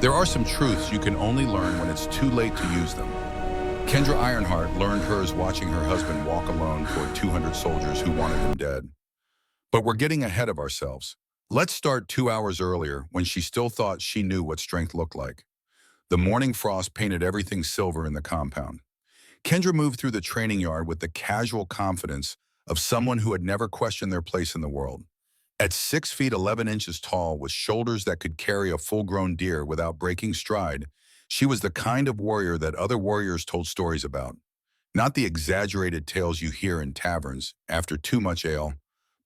There are some truths you can only learn when it's too late to use them. Kendra Ironheart learned hers watching her husband walk alone toward 200 soldiers who wanted him dead. But we're getting ahead of ourselves. Let's start 2 hours earlier when she still thought she knew what strength looked like. The morning frost painted everything silver in the compound. Kendra moved through the training yard with the casual confidence of someone who had never questioned their place in the world. At 6 feet 11 inches tall, with shoulders that could carry a full-grown deer without breaking stride, she was the kind of warrior that other warriors told stories about. Not the exaggerated tales you hear in taverns after too much ale,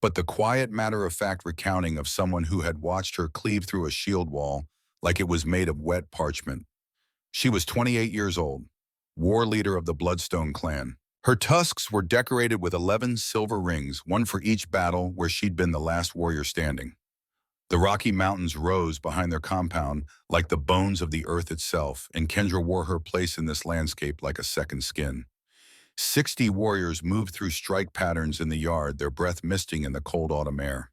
but the quiet matter-of-fact recounting of someone who had watched her cleave through a shield wall like it was made of wet parchment. She was 28 years old, war leader of the Bloodstone clan. Her tusks were decorated with 11 silver rings, one for each battle where she'd been the last warrior standing. The Rocky Mountains rose behind their compound like the bones of the earth itself, and Kendra wore her place in this landscape like a second skin. 60 warriors moved through strike patterns in the yard, their breath misting in the cold autumn air.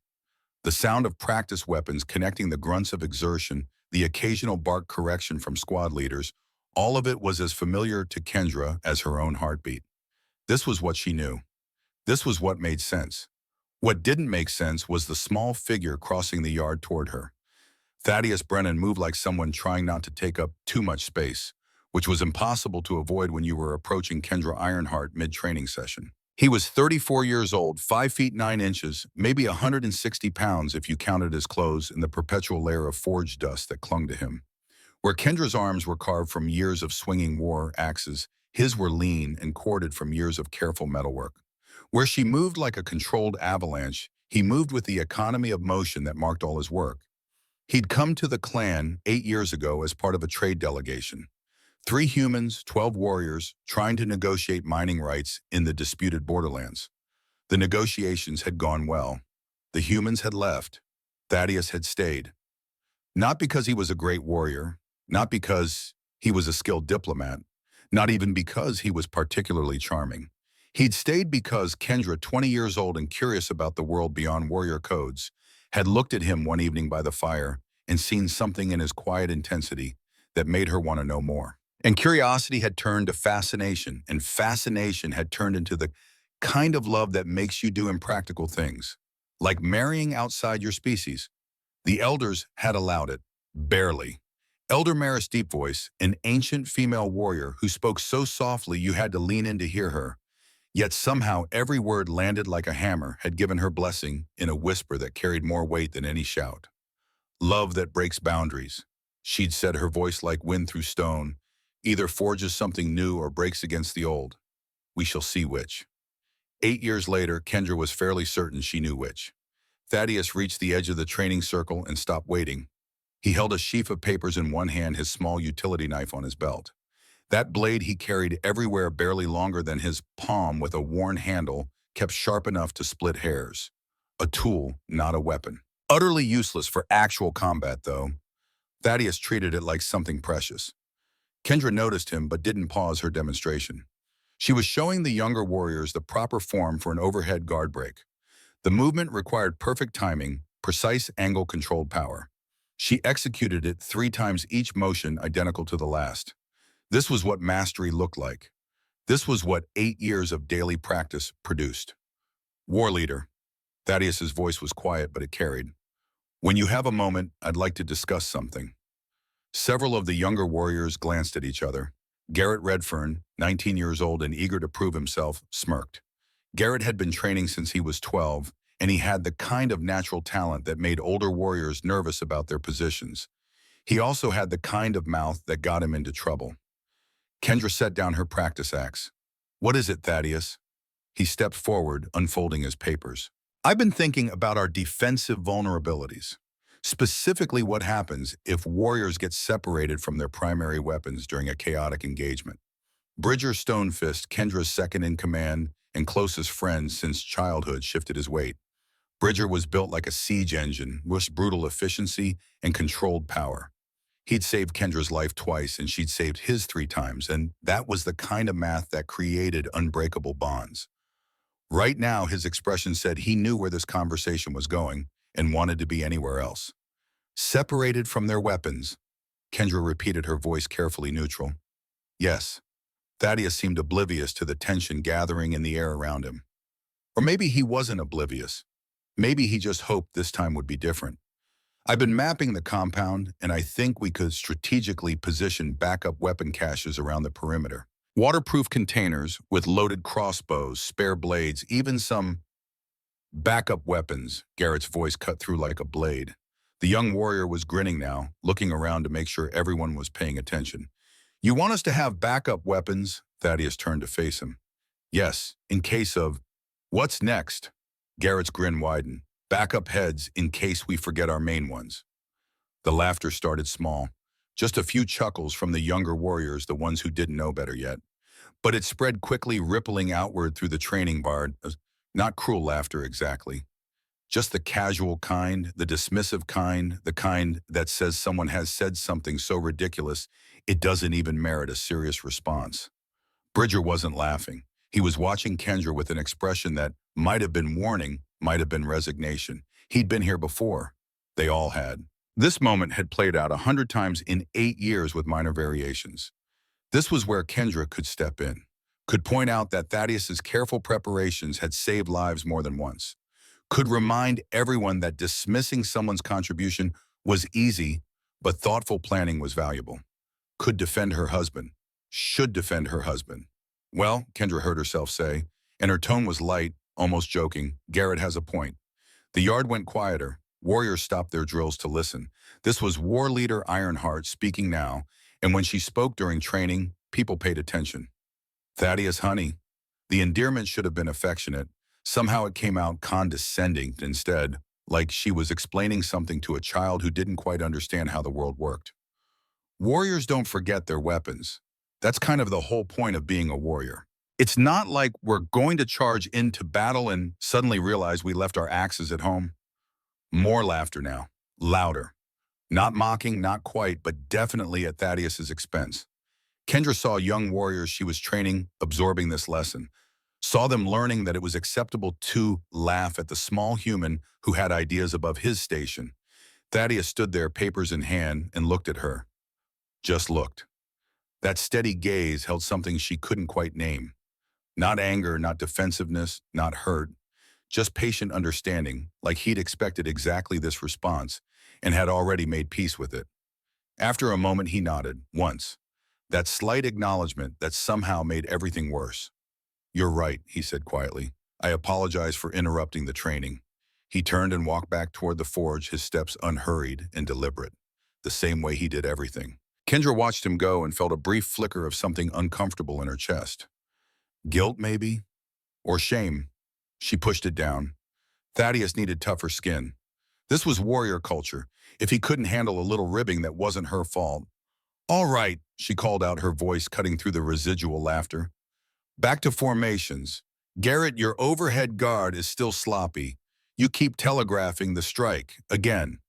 The sound of practice weapons connecting, the grunts of exertion, the occasional bark correction from squad leaders, all of it was as familiar to Kendra as her own heartbeat. This was what she knew. This was what made sense. What didn't make sense was the small figure crossing the yard toward her. Thaddeus Brennan moved like someone trying not to take up too much space, which was impossible to avoid when you were approaching Kendra Ironheart mid-training session. He was 34 years old, 5 feet 9 inches, maybe 160 pounds if you counted his clothes and the perpetual layer of forge dust that clung to him. Where Kendra's arms were carved from years of swinging war axes, his were lean and corded from years of careful metalwork. Where she moved like a controlled avalanche, he moved with the economy of motion that marked all his work. He'd come to the clan 8 years ago as part of a trade delegation. 3 humans, 12 warriors, trying to negotiate mining rights in the disputed borderlands. The negotiations had gone well. The humans had left. Thaddeus had stayed. Not because he was a great warrior, not because he was a skilled diplomat, not even because he was particularly charming. He'd stayed because Kendra, 20 years old and curious about the world beyond warrior codes, had looked at him one evening by the fire and seen something in his quiet intensity that made her want to know more. And curiosity had turned to fascination, and fascination had turned into the kind of love that makes you do impractical things, like marrying outside your species. The elders had allowed it, barely. Elder Maris Deepvoice, an ancient female warrior who spoke so softly you had to lean in to hear her, yet somehow every word landed like a hammer, had given her blessing in a whisper that carried more weight than any shout. Love that breaks boundaries, she'd said, her voice like wind through stone, either forges something new or breaks against the old. We shall see which. 8 years later, Kendra was fairly certain she knew which. Thaddeus reached the edge of the training circle and stopped waiting. He held a sheaf of papers in one hand, his small utility knife on his belt. That blade he carried everywhere, barely longer than his palm, with a worn handle, kept sharp enough to split hairs. A tool, not a weapon. Utterly useless for actual combat, though. Thaddeus treated it like something precious. Kendra noticed him but didn't pause her demonstration. She was showing the younger warriors the proper form for an overhead guard break. The movement required perfect timing, precise angle-controlled power. She executed it 3 times, each motion identical to the last. This was what mastery looked like. This was what 8 years of daily practice produced. War leader. Thaddeus's voice was quiet, but it carried. When you have a moment, I'd like to discuss something. Several of the younger warriors glanced at each other. Garrett Redfern, 19 years old and eager to prove himself, smirked. Garrett had been training since he was 12, and he had the kind of natural talent that made older warriors nervous about their positions. He also had the kind of mouth that got him into trouble. Kendra set down her practice axe. What is it, Thaddeus? He stepped forward, unfolding his papers. I've been thinking about our defensive vulnerabilities. Specifically, what happens if warriors get separated from their primary weapons during a chaotic engagement. Bridger Stonefist, Kendra's second in command and closest friend since childhood, shifted his weight. Bridger was built like a siege engine, with brutal efficiency and controlled power. He'd saved Kendra's life twice, and she'd saved his 3 times, and that was the kind of math that created unbreakable bonds. Right now, his expression said he knew where this conversation was going and wanted to be anywhere else. Separated from their weapons. Kendra repeated, her voice carefully neutral. Yes. Thaddeus seemed oblivious to the tension gathering in the air around him. Or maybe he wasn't oblivious. Maybe he just hoped this time would be different. I've been mapping the compound, and I think we could strategically position backup weapon caches around the perimeter. Waterproof containers with loaded crossbows, spare blades, even some backup weapons. Garrett's voice cut through like a blade. The young warrior was grinning now, looking around to make sure everyone was paying attention. You want us to have backup weapons? Thaddeus turned to face him. Yes, in case of... What's next? Garrett's grin widened. Backup heads in case we forget our main ones. The laughter started small. Just a few chuckles from the younger warriors, the ones who didn't know better yet. But it spread quickly, rippling outward through the training barn. Not cruel laughter exactly. Just the casual kind, the dismissive kind, the kind that says someone has said something so ridiculous it doesn't even merit a serious response. Bridger wasn't laughing. He was watching Kendra with an expression that might have been warning, might have been resignation. He'd been here before. They all had. This moment had played out 100 times in 8 years with minor variations. This was where Kendra could step in, could point out that Thaddeus's careful preparations had saved lives more than once, could remind everyone that dismissing someone's contribution was easy, but thoughtful planning was valuable, could defend her husband, should defend her husband. Well, Kendra heard herself say, and her tone was light, almost joking. Garrett has a point. The yard went quieter. Warriors stopped their drills to listen. This was war leader Ironheart speaking now, and when she spoke during training, people paid attention. Thaddeus, honey. The endearment should have been affectionate. Somehow it came out condescending instead, like she was explaining something to a child who didn't quite understand how the world worked. Warriors don't forget their weapons. That's kind of the whole point of being a warrior. It's not like we're going to charge into battle and suddenly realize we left our axes at home. More laughter now, louder. Not mocking, not quite, but definitely at Thaddeus's expense. Kendra saw young warriors she was training absorbing this lesson, saw them learning that it was acceptable to laugh at the small human who had ideas above his station. Thaddeus stood there, papers in hand, and looked at her. Just looked. That steady gaze held something she couldn't quite name. Not anger, not defensiveness, not hurt. Just patient understanding, like he'd expected exactly this response and had already made peace with it. After a moment, he nodded, once. That slight acknowledgement that somehow made everything worse. You're right, he said quietly. I apologize for interrupting the training. He turned and walked back toward the forge, his steps unhurried and deliberate, the same way he did everything. Kendra watched him go and felt a brief flicker of something uncomfortable in her chest. Guilt, maybe? Or shame? She pushed it down. Thaddeus needed tougher skin. This was warrior culture. If he couldn't handle a little ribbing, that wasn't her fault. All right, she called out, her voice cutting through the residual laughter. Back to formations. Garrett, your overhead guard is still sloppy. You keep telegraphing the strike. Again.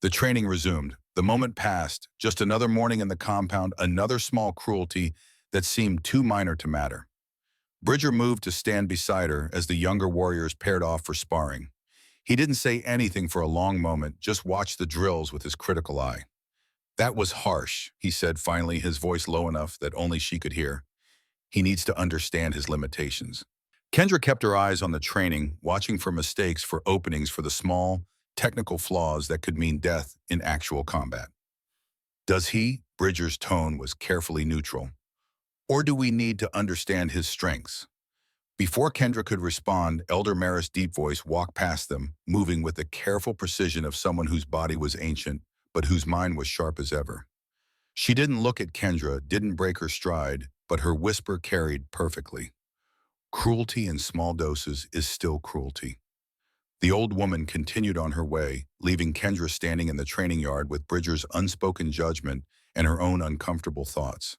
The training resumed. The moment passed. Just another morning in the compound, another small cruelty that seemed too minor to matter. Bridger moved to stand beside her as the younger warriors paired off for sparring. He didn't say anything for a long moment, just watched the drills with his critical eye. That was harsh, he said finally, his voice low enough that only she could hear. He needs to understand his limitations. Kendra kept her eyes on the training, watching for mistakes, for openings, for the small, technical flaws that could mean death in actual combat. Does he? Bridger's tone was carefully neutral. Or do we need to understand his strengths? Before Kendra could respond, Elder Maris' deep voice walked past them, moving with the careful precision of someone whose body was ancient, but whose mind was sharp as ever. She didn't look at Kendra, didn't break her stride, but her whisper carried perfectly. Cruelty in small doses is still cruelty. The old woman continued on her way, leaving Kendra standing in the training yard with Bridger's unspoken judgment and her own uncomfortable thoughts.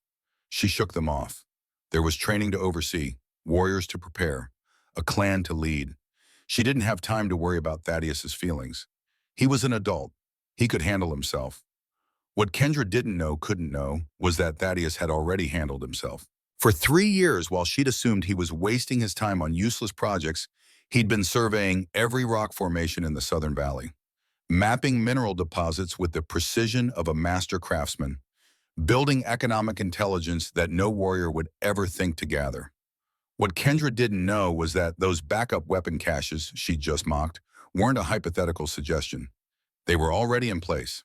She shook them off. There was training to oversee, warriors to prepare, a clan to lead. She didn't have time to worry about Thaddeus's feelings. He was an adult. He could handle himself. What Kendra didn't know, couldn't know, was that Thaddeus had already handled himself. For 3 years, while she'd assumed he was wasting his time on useless projects, he'd been surveying every rock formation in the Southern Valley, mapping mineral deposits with the precision of a master craftsman. building economic intelligence that no warrior would ever think to gather. What Kendra didn't know was that those backup weapon caches she'd just mocked weren't a hypothetical suggestion. They were already in place.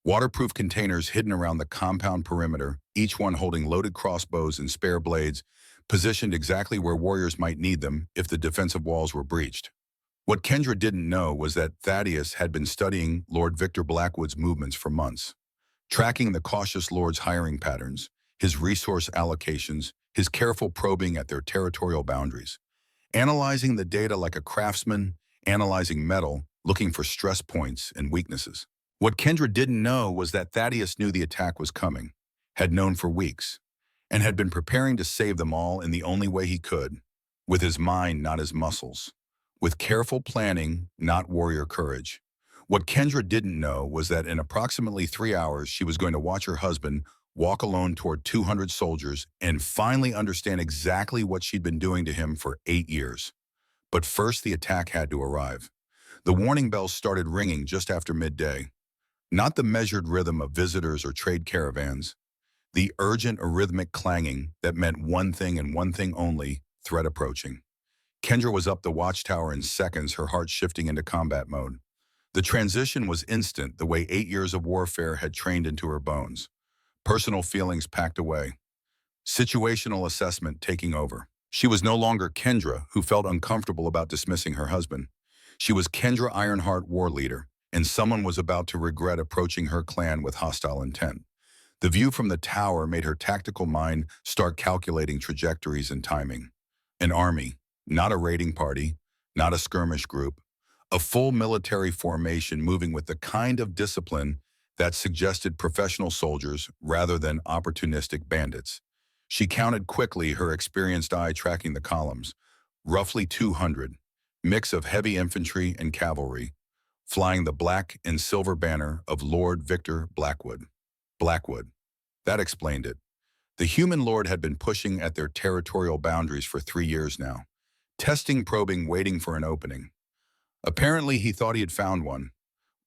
Waterproof containers hidden around the compound perimeter, each one holding loaded crossbows and spare blades, positioned exactly where warriors might need them if the defensive walls were breached. What Kendra didn't know was that Thaddeus had been studying Lord Victor Blackwood's movements for months, tracking the cautious Lord's hiring patterns, his resource allocations, his careful probing at their territorial boundaries, analyzing the data like a craftsman, analyzing metal, looking for stress points and weaknesses. What Kendra didn't know was that Thaddeus knew the attack was coming, had known for weeks, and had been preparing to save them all in the only way he could, with his mind, not his muscles, with careful planning, not warrior courage. What Kendra didn't know was that in approximately 3 hours, she was going to watch her husband walk alone toward 200 soldiers and finally understand exactly what she'd been doing to him for 8 years. But first, the attack had to arrive. The warning bells started ringing just after midday. Not the measured rhythm of visitors or trade caravans, the urgent arrhythmic clanging that meant one thing and one thing only: threat approaching. Kendra was up the watchtower in seconds, her heart shifting into combat mode. The transition was instant, the way 8 years of warfare had trained into her bones. Personal feelings packed away. Situational assessment taking over. She was no longer Kendra, who felt uncomfortable about dismissing her husband. She was Kendra Ironheart, war leader, and someone was about to regret approaching her clan with hostile intent. The view from the tower made her tactical mind start calculating trajectories and timing. An army, not a raiding party, not a skirmish group, a full military formation moving with the kind of discipline that suggested professional soldiers rather than opportunistic bandits. She counted quickly, her experienced eye tracking the columns. Roughly 200, mix of heavy infantry and cavalry, flying the black and silver banner of Lord Victor Blackwood. Blackwood. That explained it. The human lord had been pushing at their territorial boundaries for 3 years now, testing, probing, waiting for an opening. Apparently, he thought he had found one.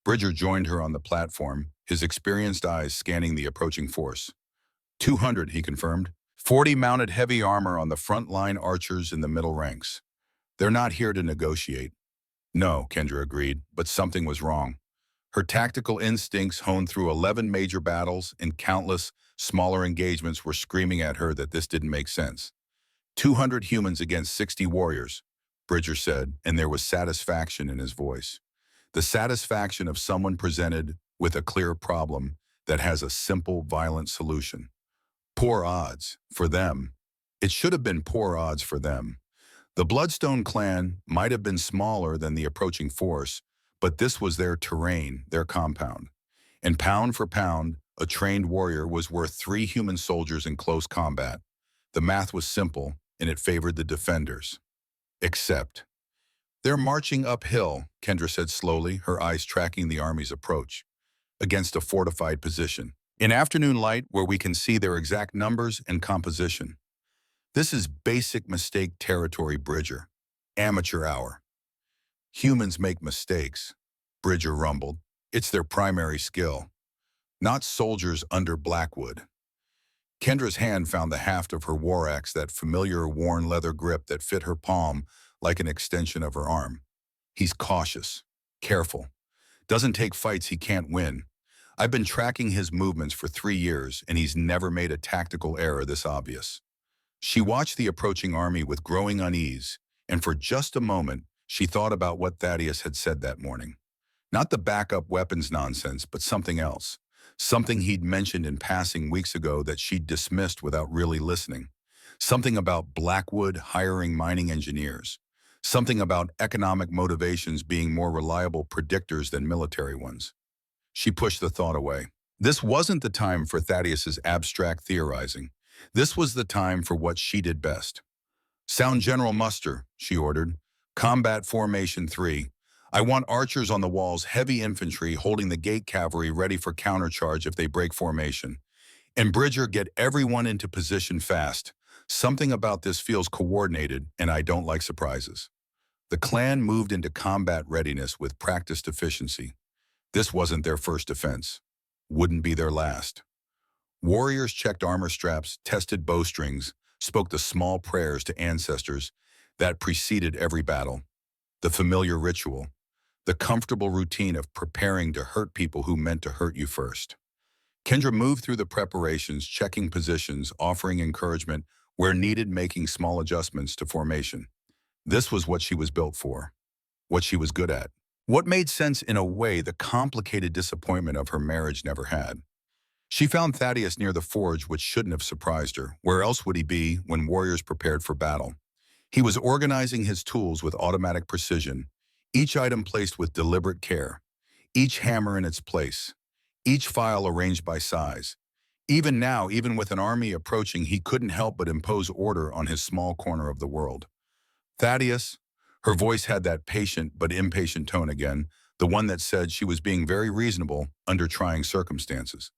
Bridger joined her on the platform, his experienced eyes scanning the approaching force. 200, he confirmed. 40 mounted heavy armor on the front line, archers in the middle ranks. They're not here to negotiate. No, Kendra agreed, but something was wrong. Her tactical instincts, honed through 11 major battles and countless smaller engagements, were screaming at her that this didn't make sense. 200 humans against 60 warriors, Bridger said, and there was satisfaction in his voice. The satisfaction of someone presented with a clear problem that has a simple, violent solution. Poor odds for them. It should have been poor odds for them. The Bloodstone clan might have been smaller than the approaching force, but this was their terrain, their compound. And pound for pound, a trained warrior was worth 3 human soldiers in close combat. The math was simple, and it favored the defenders. Except, they're marching uphill, Kendra said slowly, her eyes tracking the army's approach, against a fortified position. In afternoon light, where we can see their exact numbers and composition. This is basic mistake territory, Bridger. Amateur hour. Humans make mistakes, Bridger rumbled. It's their primary skill. Not soldiers under Blackwood. Kendra's hand found the haft of her war axe, that familiar worn leather grip that fit her palm like an extension of her arm. He's cautious, careful. Doesn't take fights he can't win. I've been tracking his movements for 3 years, and he's never made a tactical error this obvious. She watched the approaching army with growing unease, and for just a moment, she thought about what Thaddeus had said that morning. Not the backup weapons nonsense, but something else. Something he'd mentioned in passing weeks ago that she'd dismissed without really listening. Something about Blackwood hiring mining engineers. Something about economic motivations being more reliable predictors than military ones. She pushed the thought away. This wasn't the time for Thaddeus's abstract theorizing. This was the time for what she did best. Sound general muster, she ordered. Combat formation 3. I want archers on the walls, heavy infantry holding the gate cavalry ready for countercharge if they break formation. And Bridger, get everyone into position fast. Something about this feels coordinated, and I don't like surprises. The clan moved into combat readiness with practiced efficiency. This wasn't their first offense. Wouldn't be their last. Warriors checked armor straps, tested bowstrings, spoke the small prayers to ancestors that preceded every battle. The familiar ritual, the comfortable routine of preparing to hurt people who meant to hurt you first. Kendra moved through the preparations, checking positions, offering encouragement where needed, making small adjustments to formation. This was what she was built for, what she was good at. What made sense in a way the complicated disappointment of her marriage never had. She found Thaddeus near the forge, which shouldn't have surprised her. Where else would he be when warriors prepared for battle? He was organizing his tools with automatic precision, each item placed with deliberate care, each hammer in its place, each file arranged by size. Even now, even with an army approaching, he couldn't help but impose order on his small corner of the world. Thaddeus, her voice had that patient but impatient tone again, the one that said she was being very reasonable under trying circumstances.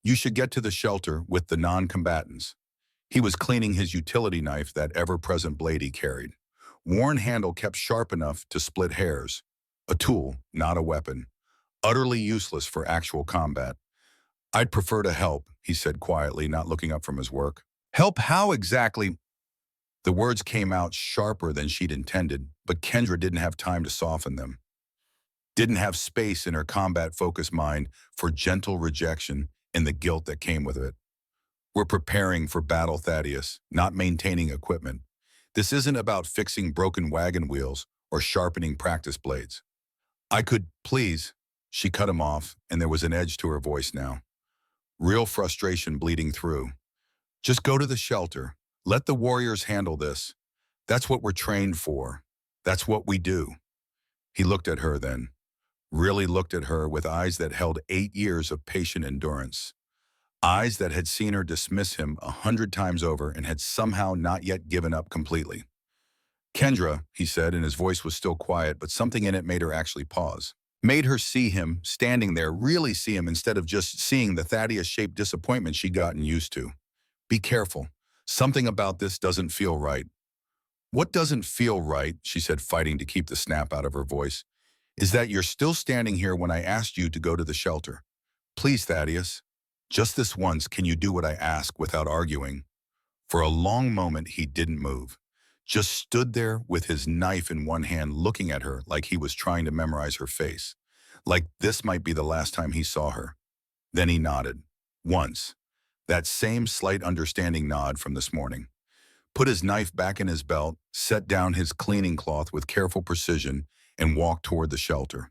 You should get to the shelter with the non-combatants. He was cleaning his utility knife, that ever-present blade he carried. Worn handle kept sharp enough to split hairs. A tool, not a weapon. Utterly useless for actual combat. I'd prefer to help, he said quietly, not looking up from his work. Help how exactly? The words came out sharper than she'd intended, but Kendra didn't have time to soften them. Didn't have space in her combat-focused mind for gentle rejection and the guilt that came with it. We're preparing for battle, Thaddeus, not maintaining equipment. This isn't about fixing broken wagon wheels or sharpening practice blades. I could, please. She cut him off, and there was an edge to her voice now. Real frustration bleeding through. Just go to the shelter. Let the warriors handle this. That's what we're trained for. That's what we do. He looked at her then. Really looked at her with eyes that held 8 years of patient endurance. Eyes that had seen her dismiss him 100 times over and had somehow not yet given up completely. Kendra, he said, and his voice was still quiet, but something in it made her actually pause. Made her see him, standing there, really see him instead of just seeing the Thaddeus-shaped disappointment she'd gotten used to. Be careful. Something about this doesn't feel right. What doesn't feel right, she said, fighting to keep the snap out of her voice, is that you're still standing here when I asked you to go to the shelter. Please, Thaddeus. Just this once, can you do what I ask without arguing? For a long moment, he didn't move. Just stood there with his knife in one hand, looking at her like he was trying to memorize her face. Like this might be the last time he saw her. Then he nodded. Once. That same slight understanding nod from this morning. Put his knife back in his belt, set down his cleaning cloth with careful precision, and walked toward the shelter.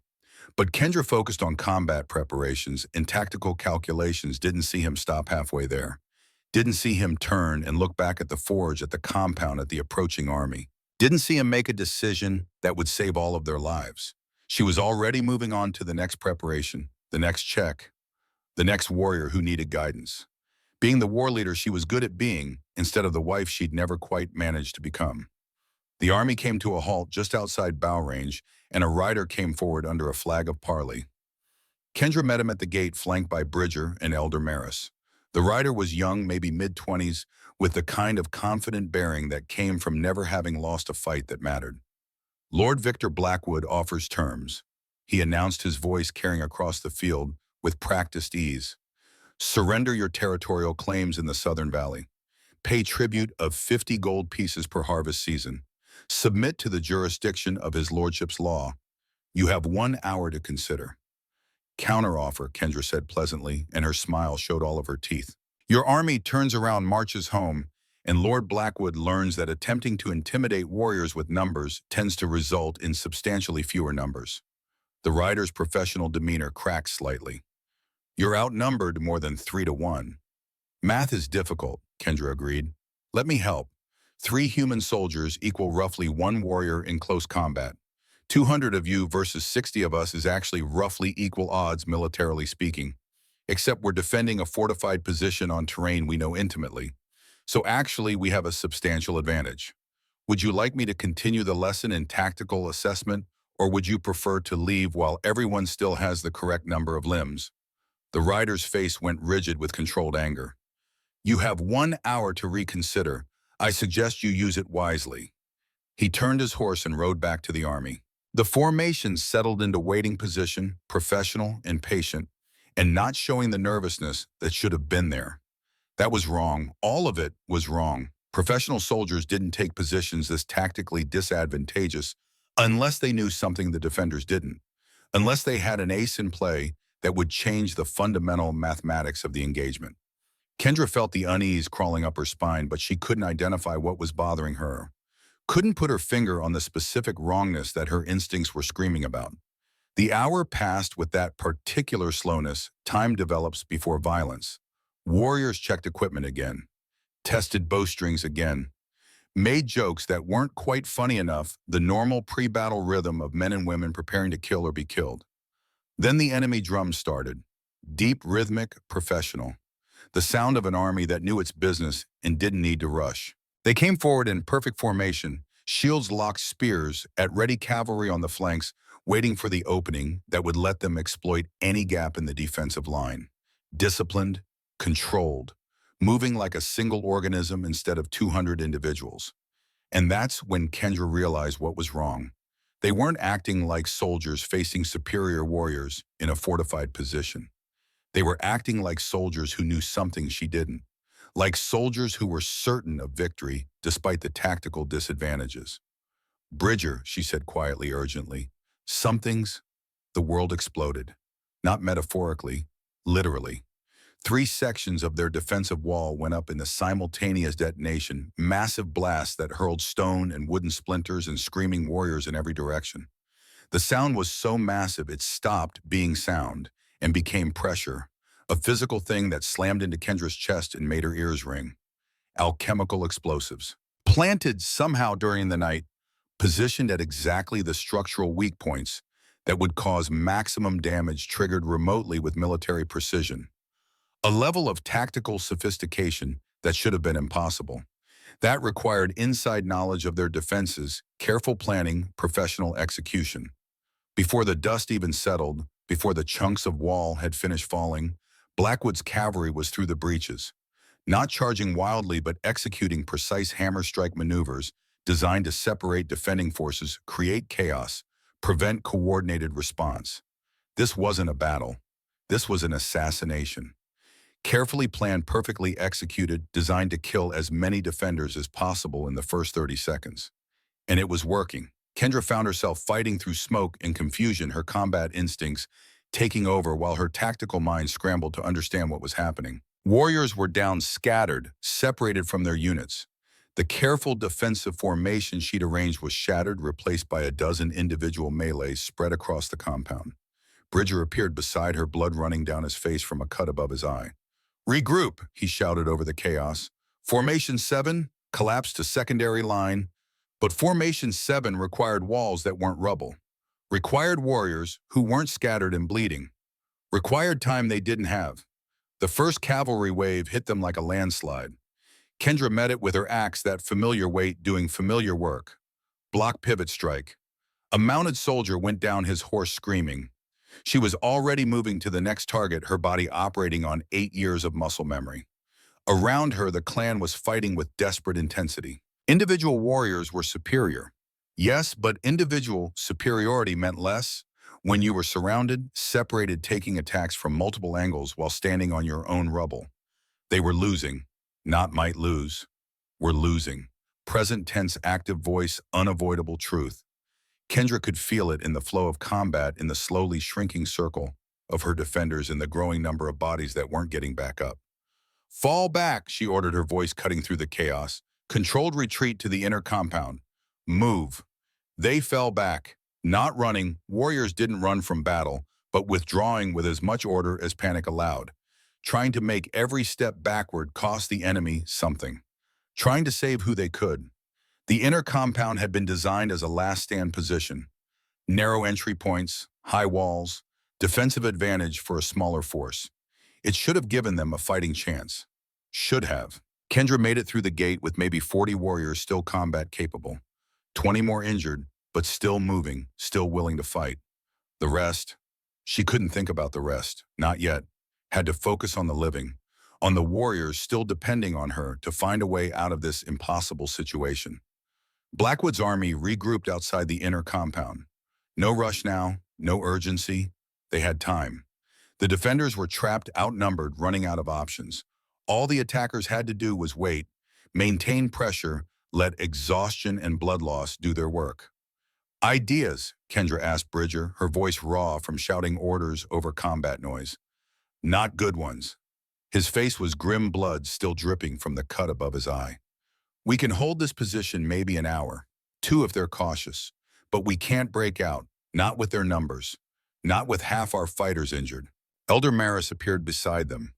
But Kendra focused on combat preparations and tactical calculations, didn't see him stop halfway there. Didn't see him turn and look back at the forge, at the compound, at the approaching army. Didn't see him make a decision that would save all of their lives. She was already moving on to the next preparation, the next check, the next warrior who needed guidance. Being the war leader she was good at being, instead of the wife she'd never quite managed to become. The army came to a halt just outside bow range, and a rider came forward under a flag of parley. Kendra met him at the gate, flanked by Bridger and Elder Maris. The rider was young, maybe mid-20s, with the kind of confident bearing that came from never having lost a fight that mattered. Lord Victor Blackwood offers terms. He announced, his voice carrying across the field with practiced ease. Surrender your territorial claims in the Southern Valley. Pay tribute of 50 gold pieces per harvest season. Submit to the jurisdiction of his lordship's law. You have 1 hour to consider. Counteroffer, Kendra said pleasantly, and her smile showed all of her teeth. Your army turns around, marches home, and Lord Blackwood learns that attempting to intimidate warriors with numbers tends to result in substantially fewer numbers. The rider's professional demeanor cracked slightly. You're outnumbered more than 3 to 1. Math is difficult, Kendra agreed. Let me help. 3 human soldiers equal roughly 1 warrior in close combat. 200 of you versus 60 of us is actually roughly equal odds, militarily speaking. Except we're defending a fortified position on terrain we know intimately. So actually, we have a substantial advantage. Would you like me to continue the lesson in tactical assessment, or would you prefer to leave while everyone still has the correct number of limbs? The rider's face went rigid with controlled anger. You have 1 hour to reconsider. I suggest you use it wisely. He turned his horse and rode back to the army. The formation settled into waiting position, professional and patient, and not showing the nervousness that should have been there. That was wrong. All of it was wrong. Professional soldiers didn't take positions this tactically disadvantageous unless they knew something the defenders didn't, unless they had an ace in play that would change the fundamental mathematics of the engagement. Kendra felt the unease crawling up her spine, but she couldn't identify what was bothering her. Couldn't put her finger on the specific wrongness that her instincts were screaming about. The hour passed with that particular slowness time develops before violence. Warriors checked equipment again, tested bowstrings again, made jokes that weren't quite funny enough, the normal pre-battle rhythm of men and women preparing to kill or be killed. Then the enemy drum started, deep, rhythmic, professional. The sound of an army that knew its business and didn't need to rush. They came forward in perfect formation, shields locked, spears at ready, cavalry on the flanks, waiting for the opening that would let them exploit any gap in the defensive line. Disciplined, controlled, moving like a single organism instead of 200 individuals. And that's when Kendra realized what was wrong. They weren't acting like soldiers facing superior warriors in a fortified position. They were acting like soldiers who knew something she didn't, like soldiers who were certain of victory despite the tactical disadvantages. Bridger, she said quietly, urgently, something's. The world exploded. Not metaphorically, literally. 3 sections of their defensive wall went up in a simultaneous detonation, massive blasts that hurled stone and wooden splinters and screaming warriors in every direction. The sound was so massive it stopped being sound and became pressure, a physical thing that slammed into Kendra's chest and made her ears ring. Alchemical explosives, planted somehow during the night, positioned at exactly the structural weak points that would cause maximum damage, triggered remotely with military precision. A level of tactical sophistication that should have been impossible. That required inside knowledge of their defenses, careful planning, professional execution. Before the dust even settled, before the chunks of wall had finished falling, Blackwood's cavalry was through the breaches, not charging wildly but executing precise hammer-strike maneuvers designed to separate defending forces, create chaos, prevent coordinated response. This wasn't a battle. This was an assassination. Carefully planned, perfectly executed, designed to kill as many defenders as possible in the first 30 seconds. And it was working. Kendra found herself fighting through smoke and confusion, her combat instincts taking over while her tactical mind scrambled to understand what was happening. Warriors were down, scattered, separated from their units. The careful defensive formation she'd arranged was shattered, replaced by a dozen individual melees spread across the compound. Bridger appeared beside her, blood running down his face from a cut above his eye. "Regroup," he shouted over the chaos. "Formation 7, collapse to secondary line." But Formation 7 required walls that weren't rubble. Required warriors who weren't scattered and bleeding. Required time they didn't have. The first cavalry wave hit them like a landslide. Kendra met it with her axe, that familiar weight doing familiar work. Block, pivot, strike. A mounted soldier went down, his horse screaming. She was already moving to the next target, her body operating on 8 years of muscle memory. Around her, the clan was fighting with desperate intensity. Individual warriors were superior. Yes, but individual superiority meant less when you were surrounded, separated, taking attacks from multiple angles while standing on your own rubble. They were losing, not might lose. Were losing. Present tense, active voice, unavoidable truth. Kendra could feel it in the flow of combat, in the slowly shrinking circle of her defenders, in the growing number of bodies that weren't getting back up. "Fall back," she ordered, her voice cutting through the chaos. "Controlled retreat to the inner compound. Move." They fell back, not running. Warriors didn't run from battle, but withdrawing with as much order as panic allowed. Trying to make every step backward cost the enemy something. Trying to save who they could. The inner compound had been designed as a last-stand position. Narrow entry points, high walls, defensive advantage for a smaller force. It should have given them a fighting chance. Should have. Kendra made it through the gate with maybe 40 warriors still combat capable. 20 more injured, but still moving, still willing to fight. The rest? She couldn't think about the rest. Not yet. Had to focus on the living. On the warriors still depending on her to find a way out of this impossible situation. Blackwood's army regrouped outside the inner compound. No rush now, no urgency. They had time. The defenders were trapped, outnumbered, running out of options. All the attackers had to do was wait, maintain pressure, let exhaustion and blood loss do their work. Ideas, Kendra asked Bridger, her voice raw from shouting orders over combat noise. Not good ones. His face was grim, blood still dripping from the cut above his eye. We can hold this position maybe an hour, two if they're cautious, but we can't break out, not with their numbers, not with half our fighters injured. Elder Maris appeared beside them,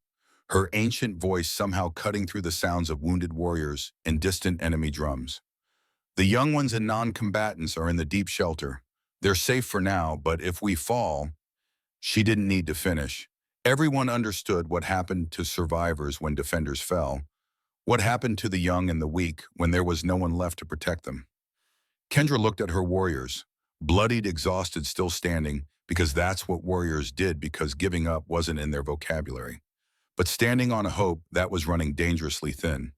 her ancient voice somehow cutting through the sounds of wounded warriors and distant enemy drums. The young ones and non-combatants are in the deep shelter. They're safe for now, but if we fall, she didn't need to finish. Everyone understood what happened to survivors when defenders fell, what happened to the young and the weak when there was no one left to protect them. Kendra looked at her warriors, bloodied, exhausted, still standing, because that's what warriors did, because giving up wasn't in their vocabulary. But standing on a hope that was running dangerously thin.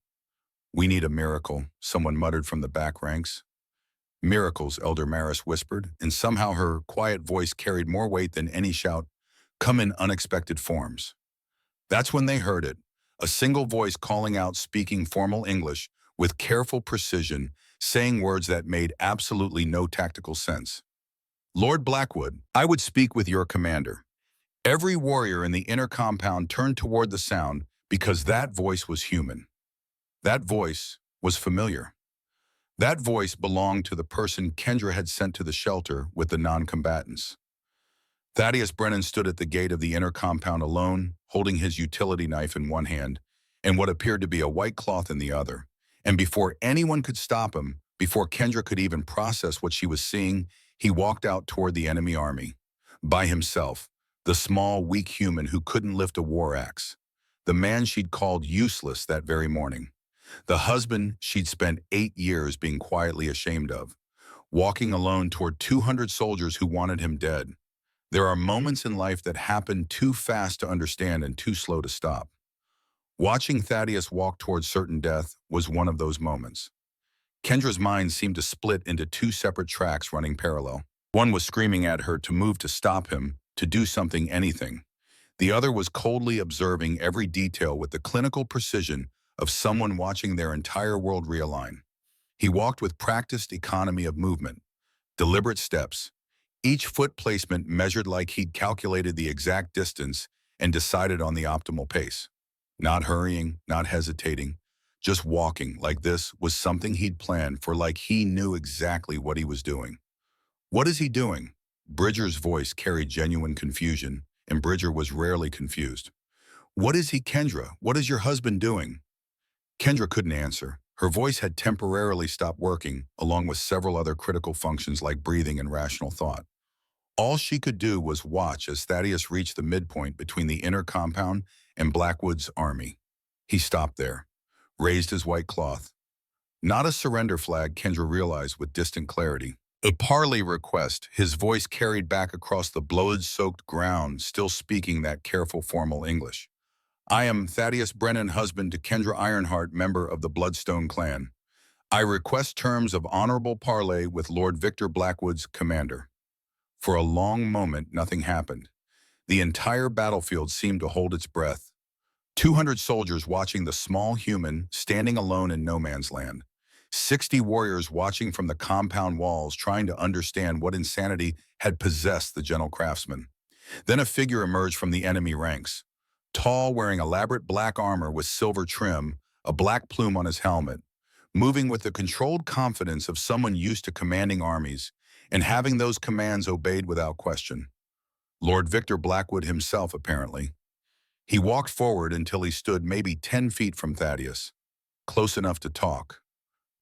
We need a miracle, someone muttered from the back ranks. Miracles, Elder Maris whispered, and somehow her quiet voice carried more weight than any shout, come in unexpected forms. That's when they heard it, a single voice calling out, speaking formal English with careful precision, saying words that made absolutely no tactical sense. Lord Blackwood, I would speak with your commander. Every warrior in the inner compound turned toward the sound because that voice was human. That voice was familiar. That voice belonged to the person Kendra had sent to the shelter with the non-combatants. Thaddeus Brennan stood at the gate of the inner compound alone, holding his utility knife in one hand and what appeared to be a white cloth in the other. And before anyone could stop him, before Kendra could even process what she was seeing, he walked out toward the enemy army. By himself, the small, weak human who couldn't lift a war axe. The man she'd called useless that very morning. The husband she'd spent 8 years being quietly ashamed of. Walking alone toward 200 soldiers who wanted him dead. There are moments in life that happen too fast to understand and too slow to stop. Watching Thaddeus walk toward certain death was one of those moments. Kendra's mind seemed to split into two separate tracks running parallel. One was screaming at her to move, to stop him, to do something, anything. The other was coldly observing every detail with the clinical precision of someone watching their entire world realign. He walked with practiced economy of movement, deliberate steps, each foot placement measured like he'd calculated the exact distance and decided on the optimal pace. Not hurrying, not hesitating, just walking like this was something he'd planned for, like he knew exactly what he was doing. What is he doing? Bridger's voice carried genuine confusion, and Bridger was rarely confused. What is he, Kendra? What is your husband doing? Kendra couldn't answer. Her voice had temporarily stopped working, along with several other critical functions like breathing and rational thought. All she could do was watch as Thaddeus reached the midpoint between the inner compound and Blackwood's army. He stopped there, raised his white cloth. Not a surrender flag, Kendra realized with distant clarity. A parley request, his voice carried back across the blood-soaked ground, still speaking that careful, formal English. I am Thaddeus Brennan, husband to Kendra Ironheart, member of the Bloodstone clan. I request terms of honorable parley with Lord Victor Blackwood's commander. For a long moment, nothing happened. The entire battlefield seemed to hold its breath. 200 soldiers watching the small human standing alone in no man's land. 60 warriors watching from the compound walls, trying to understand what insanity had possessed the gentle craftsman. Then a figure emerged from the enemy ranks. Tall, wearing elaborate black armor with silver trim, a black plume on his helmet, moving with the controlled confidence of someone used to commanding armies and having those commands obeyed without question. Lord Victor Blackwood himself, apparently. He walked forward until he stood maybe 10 feet from Thaddeus, close enough to talk,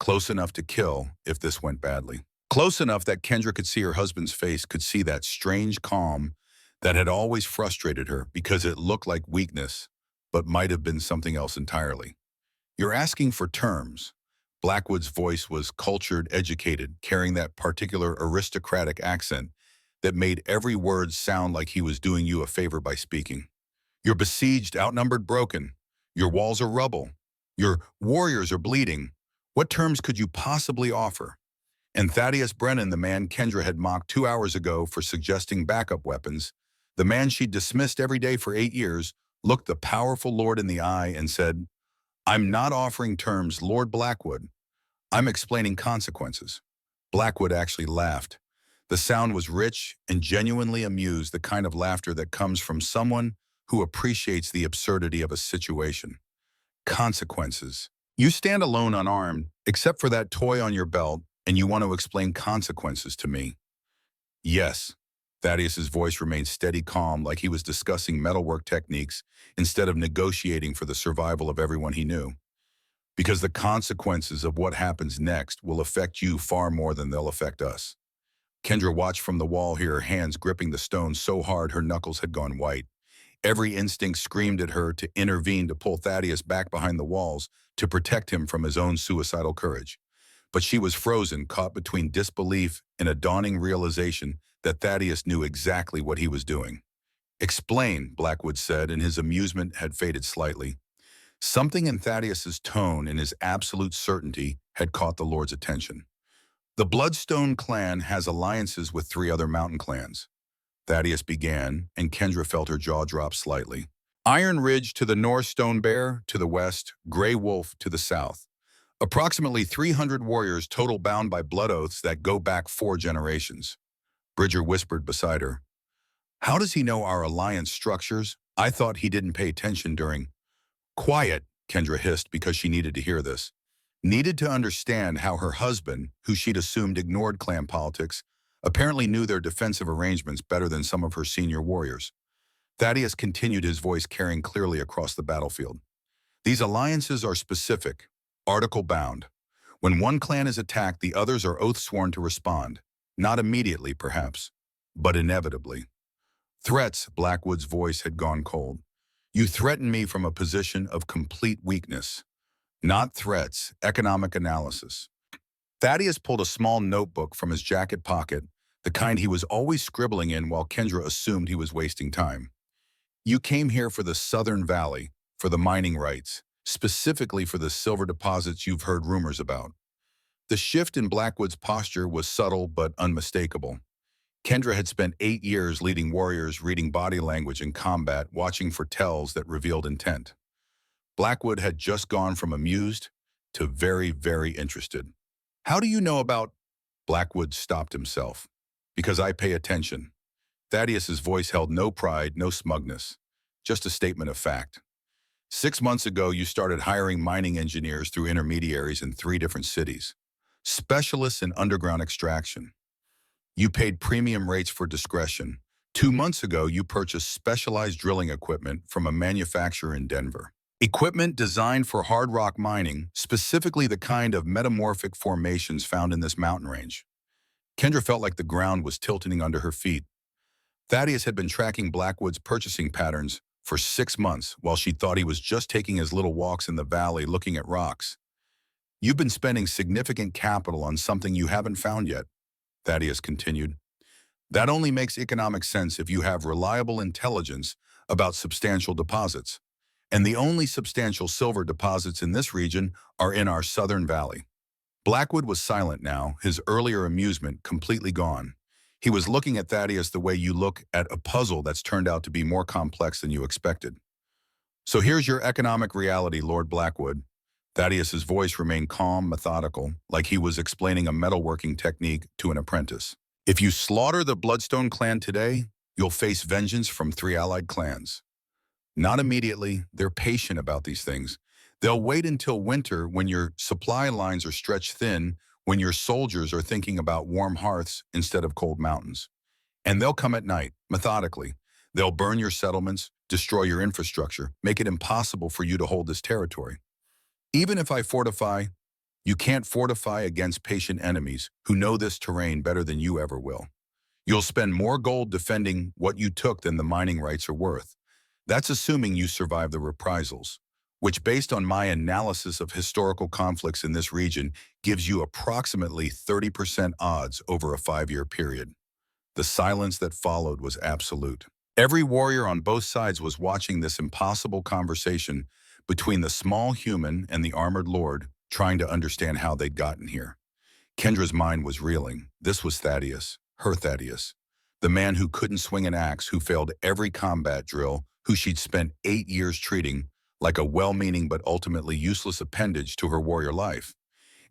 close enough to kill if this went badly. Close enough that Kendra could see her husband's face, could see that strange calm that had always frustrated her because it looked like weakness, but might have been something else entirely. You're asking for terms. Blackwood's voice was cultured, educated, carrying that particular aristocratic accent that made every word sound like he was doing you a favor by speaking. You're besieged, outnumbered, broken. Your walls are rubble. Your warriors are bleeding. What terms could you possibly offer? And Thaddeus Brennan, the man Kendra had mocked 2 hours ago for suggesting backup weapons, the man she'd dismissed every day for 8 years, looked the powerful lord in the eye and said, "I'm not offering terms, Lord Blackwood. I'm explaining consequences." Blackwood actually laughed. The sound was rich and genuinely amused, the kind of laughter that comes from someone who appreciates the absurdity of a situation. Consequences. You stand alone unarmed, except for that toy on your belt, and you want to explain consequences to me. Yes. Thaddeus's voice remained steady, calm, like he was discussing metalwork techniques instead of negotiating for the survival of everyone he knew. Because the consequences of what happens next will affect you far more than they'll affect us. Kendra watched from the wall here, her hands gripping the stone so hard her knuckles had gone white. Every instinct screamed at her to intervene, to pull Thaddeus back behind the walls, to protect him from his own suicidal courage. But she was frozen, caught between disbelief and a dawning realization that Thaddeus knew exactly what he was doing. "Explain," Blackwood said, and his amusement had faded slightly. Something in Thaddeus's tone and his absolute certainty had caught the Lord's attention. "The Bloodstone clan has alliances with 3 other mountain clans," Thaddeus began, and Kendra felt her jaw drop slightly. "Iron Ridge to the north, Stone Bear to the west, Grey Wolf to the south. Approximately 300 warriors total, bound by blood oaths that go back 4 generations." Bridger whispered beside her. "How does he know our alliance structures? I thought he didn't pay attention during—" "Quiet," Kendra hissed, because she needed to hear this. Needed to understand how her husband, who she'd assumed ignored clan politics, apparently knew their defensive arrangements better than some of her senior warriors. Thaddeus continued, his voice carrying clearly across the battlefield. "These alliances are specific, article-bound. When one clan is attacked, the others are oath-sworn to respond. Not immediately, perhaps, but inevitably." "Threats," Blackwood's voice had gone cold. "You threaten me from a position of complete weakness." "Not threats, economic analysis." Thaddeus pulled a small notebook from his jacket pocket, the kind he was always scribbling in while Kendra assumed he was wasting time. "You came here for the Southern Valley, for the mining rights, specifically for the silver deposits you've heard rumors about." The shift in Blackwood's posture was subtle but unmistakable. Kendra had spent 8 years leading warriors, reading body language in combat, watching for tells that revealed intent. Blackwood had just gone from amused to very, very interested. "How do you know about—" Blackwood stopped himself. "Because I pay attention." Thaddeus's voice held no pride, no smugness, just a statement of fact. "6 months ago, you started hiring mining engineers through intermediaries in 3 different cities. Specialists in underground extraction. You paid premium rates for discretion. 2 months ago, you purchased specialized drilling equipment from a manufacturer in Denver. Equipment designed for hard rock mining, specifically the kind of metamorphic formations found in this mountain range." Kendra felt like the ground was tilting under her feet. Thaddeus had been tracking Blackwood's purchasing patterns for 6 months, while she thought he was just taking his little walks in the valley looking at rocks. "You've been spending significant capital on something you haven't found yet," Thaddeus continued. "That only makes economic sense if you have reliable intelligence about substantial deposits. And the only substantial silver deposits in this region are in our southern valley." Blackwood was silent now, his earlier amusement completely gone. He was looking at Thaddeus the way you look at a puzzle that's turned out to be more complex than you expected. "So here's your economic reality, Lord Blackwood." Thaddeus's voice remained calm, methodical, like he was explaining a metalworking technique to an apprentice. "If you slaughter the Bloodstone clan today, you'll face vengeance from 3 allied clans. Not immediately, they're patient about these things. They'll wait until winter, when your supply lines are stretched thin, when your soldiers are thinking about warm hearths instead of cold mountains. And they'll come at night, methodically. They'll burn your settlements, destroy your infrastructure, make it impossible for you to hold this territory. Even if I fortify, you can't fortify against patient enemies who know this terrain better than you ever will. You'll spend more gold defending what you took than the mining rights are worth. That's assuming you survive the reprisals, which, based on my analysis of historical conflicts in this region, gives you approximately 30% odds over a 5-year period." The silence that followed was absolute. Every warrior on both sides was watching this impossible conversation between the small human and the armored lord, trying to understand how they'd gotten here. Kendra's mind was reeling. This was Thaddeus, her Thaddeus. The man who couldn't swing an axe, who failed every combat drill, who she'd spent 8 years treating like a well-meaning but ultimately useless appendage to her warrior life.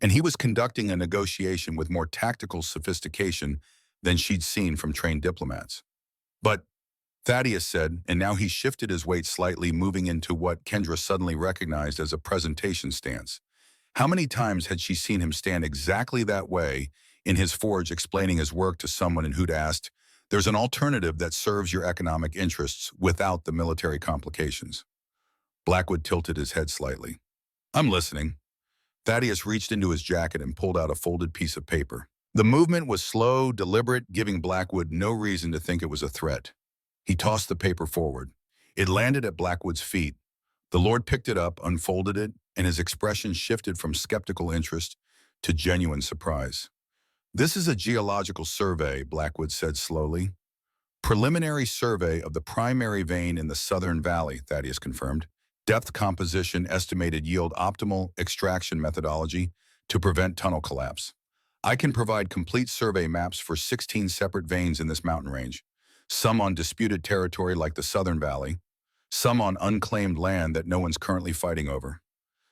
And he was conducting a negotiation with more tactical sophistication than she'd seen from trained diplomats. But Thaddeus said, and now he shifted his weight slightly, moving into what Kendra suddenly recognized as a presentation stance. How many times had she seen him stand exactly that way in his forge, explaining his work to someone and who'd asked, "There's an alternative that serves your economic interests without the military complications." Blackwood tilted his head slightly. "I'm listening." Thaddeus reached into his jacket and pulled out a folded piece of paper. The movement was slow, deliberate, giving Blackwood no reason to think it was a threat. He tossed the paper forward. It landed at Blackwood's feet. The Lord picked it up, unfolded it, and his expression shifted from skeptical interest to genuine surprise. "This is a geological survey," Blackwood said slowly. "Preliminary survey of the primary vein in the southern valley," Thaddeus confirmed. "Depth composition, estimated yield, optimal extraction methodology to prevent tunnel collapse. I can provide complete survey maps for 16 separate veins in this mountain range, some on disputed territory like the southern valley, some on unclaimed land that no one's currently fighting over,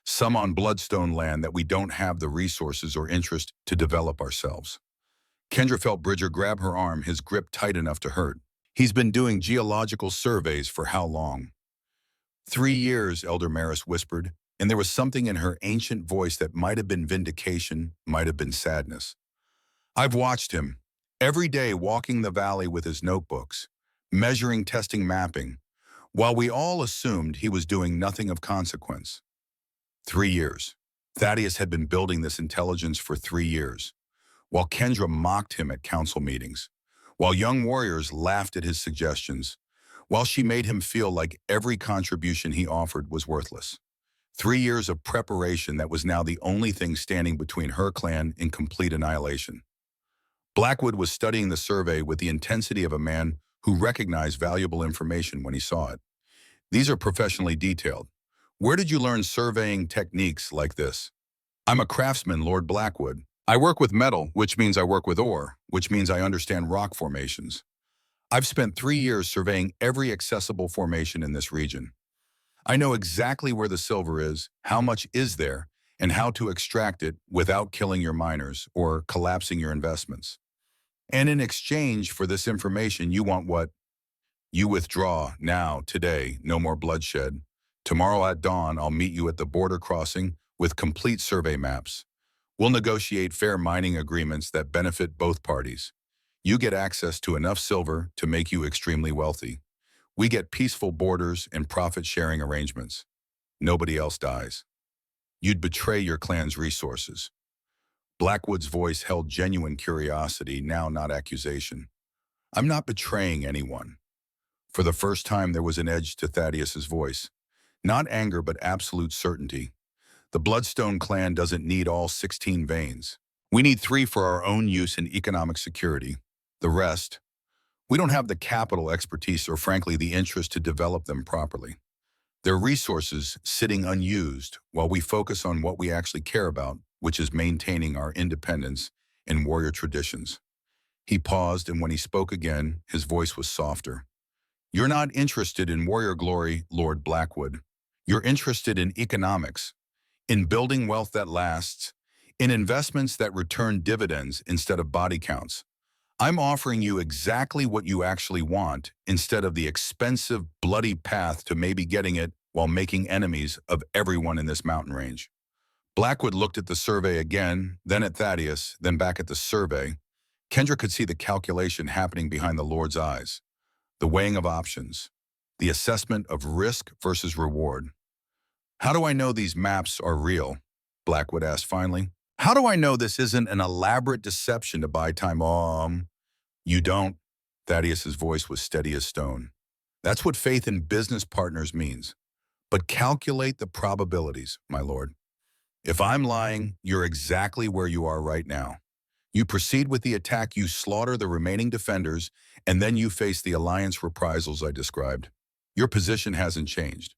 some on bloodstone land that we don't have the resources or interest to develop ourselves." Kendra felt Bridger grab her arm, his grip tight enough to hurt. "He's been doing geological surveys for how long?" "3 years, Elder Maris whispered, and there was something in her ancient voice that might have been vindication, might have been sadness. "I've watched him, every day walking the valley with his notebooks, measuring, testing, mapping, while we all assumed he was doing nothing of consequence." 3 years. Thaddeus had been building this intelligence for 3 years, while Kendra mocked him at council meetings, while young warriors laughed at his suggestions, while she made him feel like every contribution he offered was worthless. 3 years of preparation that was now the only thing standing between her clan and complete annihilation. Blackwood was studying the survey with the intensity of a man who recognized valuable information when he saw it. "These are professionally detailed. Where did you learn surveying techniques like this?" "I'm a craftsman, Lord Blackwood. I work with metal, which means I work with ore, which means I understand rock formations. I've spent 3 years surveying every accessible formation in this region. I know exactly where the silver is, how much is there, and how to extract it without killing your miners or collapsing your investments. And in exchange for this information, you want what? You withdraw now, today, no more bloodshed. Tomorrow at dawn, I'll meet you at the border crossing with complete survey maps. We'll negotiate fair mining agreements that benefit both parties. You get access to enough silver to make you extremely wealthy. We get peaceful borders and profit-sharing arrangements. Nobody else dies. You'd betray your clan's resources." Blackwood's voice held genuine curiosity, now not accusation. "I'm not betraying anyone." For the first time, there was an edge to Thaddeus's voice. Not anger, but absolute certainty. "The Bloodstone clan doesn't need all 16 veins. We need 3 for our own use and economic security. The rest, we don't have the capital, expertise, or frankly the interest to develop them properly. They're resources sitting unused while we focus on what we actually care about, which is maintaining our independence and warrior traditions." He paused, and when he spoke again, his voice was softer. "You're not interested in warrior glory, Lord Blackwood. You're interested in economics, in building wealth that lasts, in investments that return dividends instead of body counts. I'm offering you exactly what you actually want instead of the expensive, bloody path to maybe getting it while making enemies of everyone in this mountain range." Blackwood looked at the survey again, then at Thaddeus, then back at the survey. Kendra could see the calculation happening behind the Lord's eyes. The weighing of options, the assessment of risk versus reward. "How do I know these maps are real?" Blackwood asked finally. "How do I know this isn't an elaborate deception to buy time?" You don't." Thaddeus's voice was steady as stone. "That's what faith in business partners means. But calculate the probabilities, my lord. If I'm lying, you're exactly where you are right now. You proceed with the attack, you slaughter the remaining defenders, and then you face the alliance reprisals I described. Your position hasn't changed.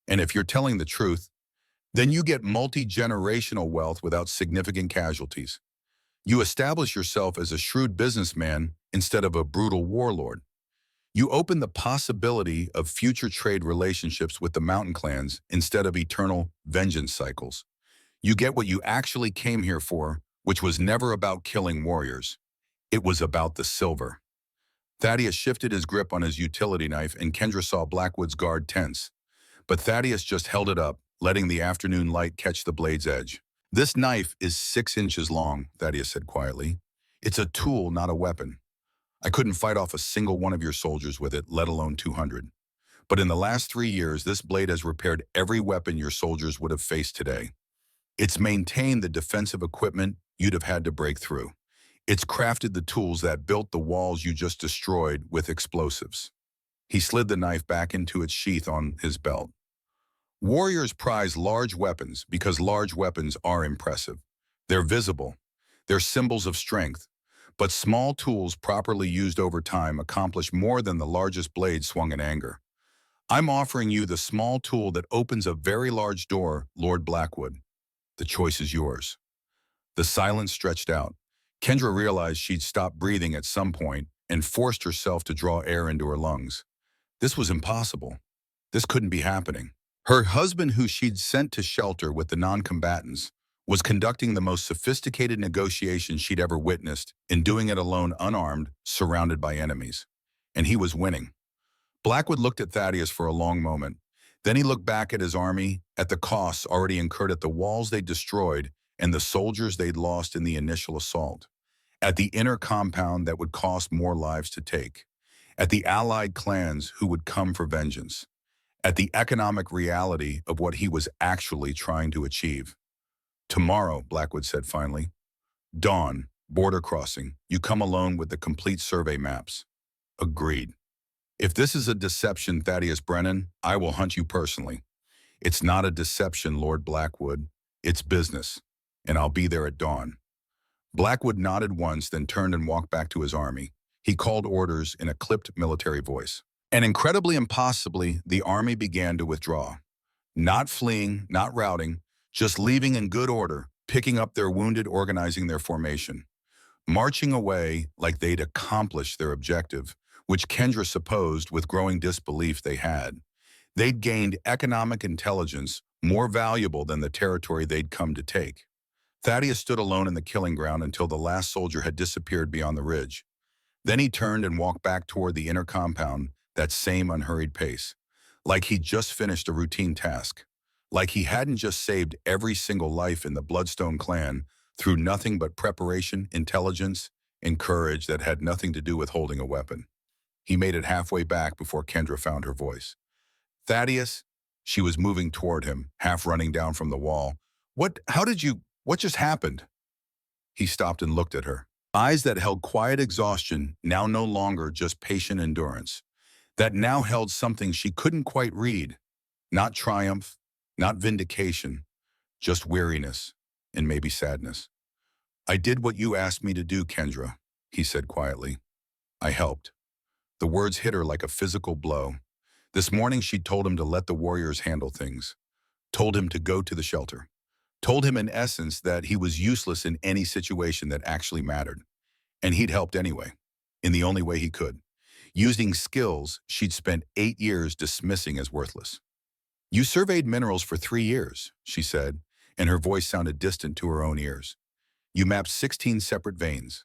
And if you're telling the truth, then you get multi-generational wealth without significant casualties. You establish yourself as a shrewd businessman instead of a brutal warlord. You open the possibility of future trade relationships with the mountain clans instead of eternal vengeance cycles. You get what you actually came here for, which was never about killing warriors. It was about the silver. Thaddeus shifted his grip on his utility knife and Kendra saw Blackwood's guard tense. But Thaddeus just held it up, letting the afternoon light catch the blade's edge. This knife is 6 inches long, Thaddeus said quietly. It's a tool, not a weapon. I couldn't fight off a single one of your soldiers with it, let alone 200. But in the last 3 years, this blade has repaired every weapon your soldiers would have faced today. It's maintained the defensive equipment you'd have had to break through. It's crafted the tools that built the walls you just destroyed with explosives. He slid the knife back into its sheath on his belt. Warriors prize large weapons because large weapons are impressive. They're visible. They're symbols of strength. But small tools properly used over time accomplish more than the largest blade swung in anger. I'm offering you the small tool that opens a very large door, Lord Blackwood. The choice is yours. The silence stretched out. Kendra realized she'd stopped breathing at some point and forced herself to draw air into her lungs. This was impossible. This couldn't be happening. Her husband, who she'd sent to shelter with the non-combatants, was conducting the most sophisticated negotiations she'd ever witnessed, and doing it alone, unarmed, surrounded by enemies. And he was winning. Blackwood looked at Thaddeus for a long moment. Then he looked back at his army, at the costs already incurred at the walls they'd destroyed and the soldiers they'd lost in the initial assault, at the inner compound that would cost more lives to take, at the allied clans who would come for vengeance, at the economic reality of what he was actually trying to achieve. Tomorrow, Blackwood said finally. Dawn, border crossing, you come alone with the complete survey maps. Agreed. If this is a deception, Thaddeus Brennan, I will hunt you personally. It's not a deception, Lord Blackwood. It's business, and I'll be there at dawn. Blackwood nodded once, then turned and walked back to his army. He called orders in a clipped military voice. And incredibly impossibly, the army began to withdraw. Not fleeing, not routing, just leaving in good order, picking up their wounded, organizing their formation. Marching away like they'd accomplished their objective, which Kendra supposed with growing disbelief they had. They'd gained economic intelligence more valuable than the territory they'd come to take. Thaddeus stood alone in the killing ground until the last soldier had disappeared beyond the ridge. Then he turned and walked back toward the inner compound, that same unhurried pace, like he'd just finished a routine task, like he hadn't just saved every single life in the Bloodstone clan through nothing but preparation, intelligence, and courage that had nothing to do with holding a weapon. He made it halfway back before Kendra found her voice. Thaddeus, she was moving toward him, half running down from the wall. What just happened? He stopped and looked at her. Eyes that held quiet exhaustion, now no longer just patient endurance. That now held something she couldn't quite read. Not triumph, not vindication, just weariness and maybe sadness. I did what you asked me to do, Kendra, he said quietly. I helped. The words hit her like a physical blow. This morning she'd told him to let the warriors handle things. Told him to go to the shelter. Told him in essence that he was useless in any situation that actually mattered. And he'd helped anyway, in the only way he could, using skills she'd spent 8 years dismissing as worthless. You surveyed minerals for 3 years, she said, and her voice sounded distant to her own ears. You mapped 16 separate veins.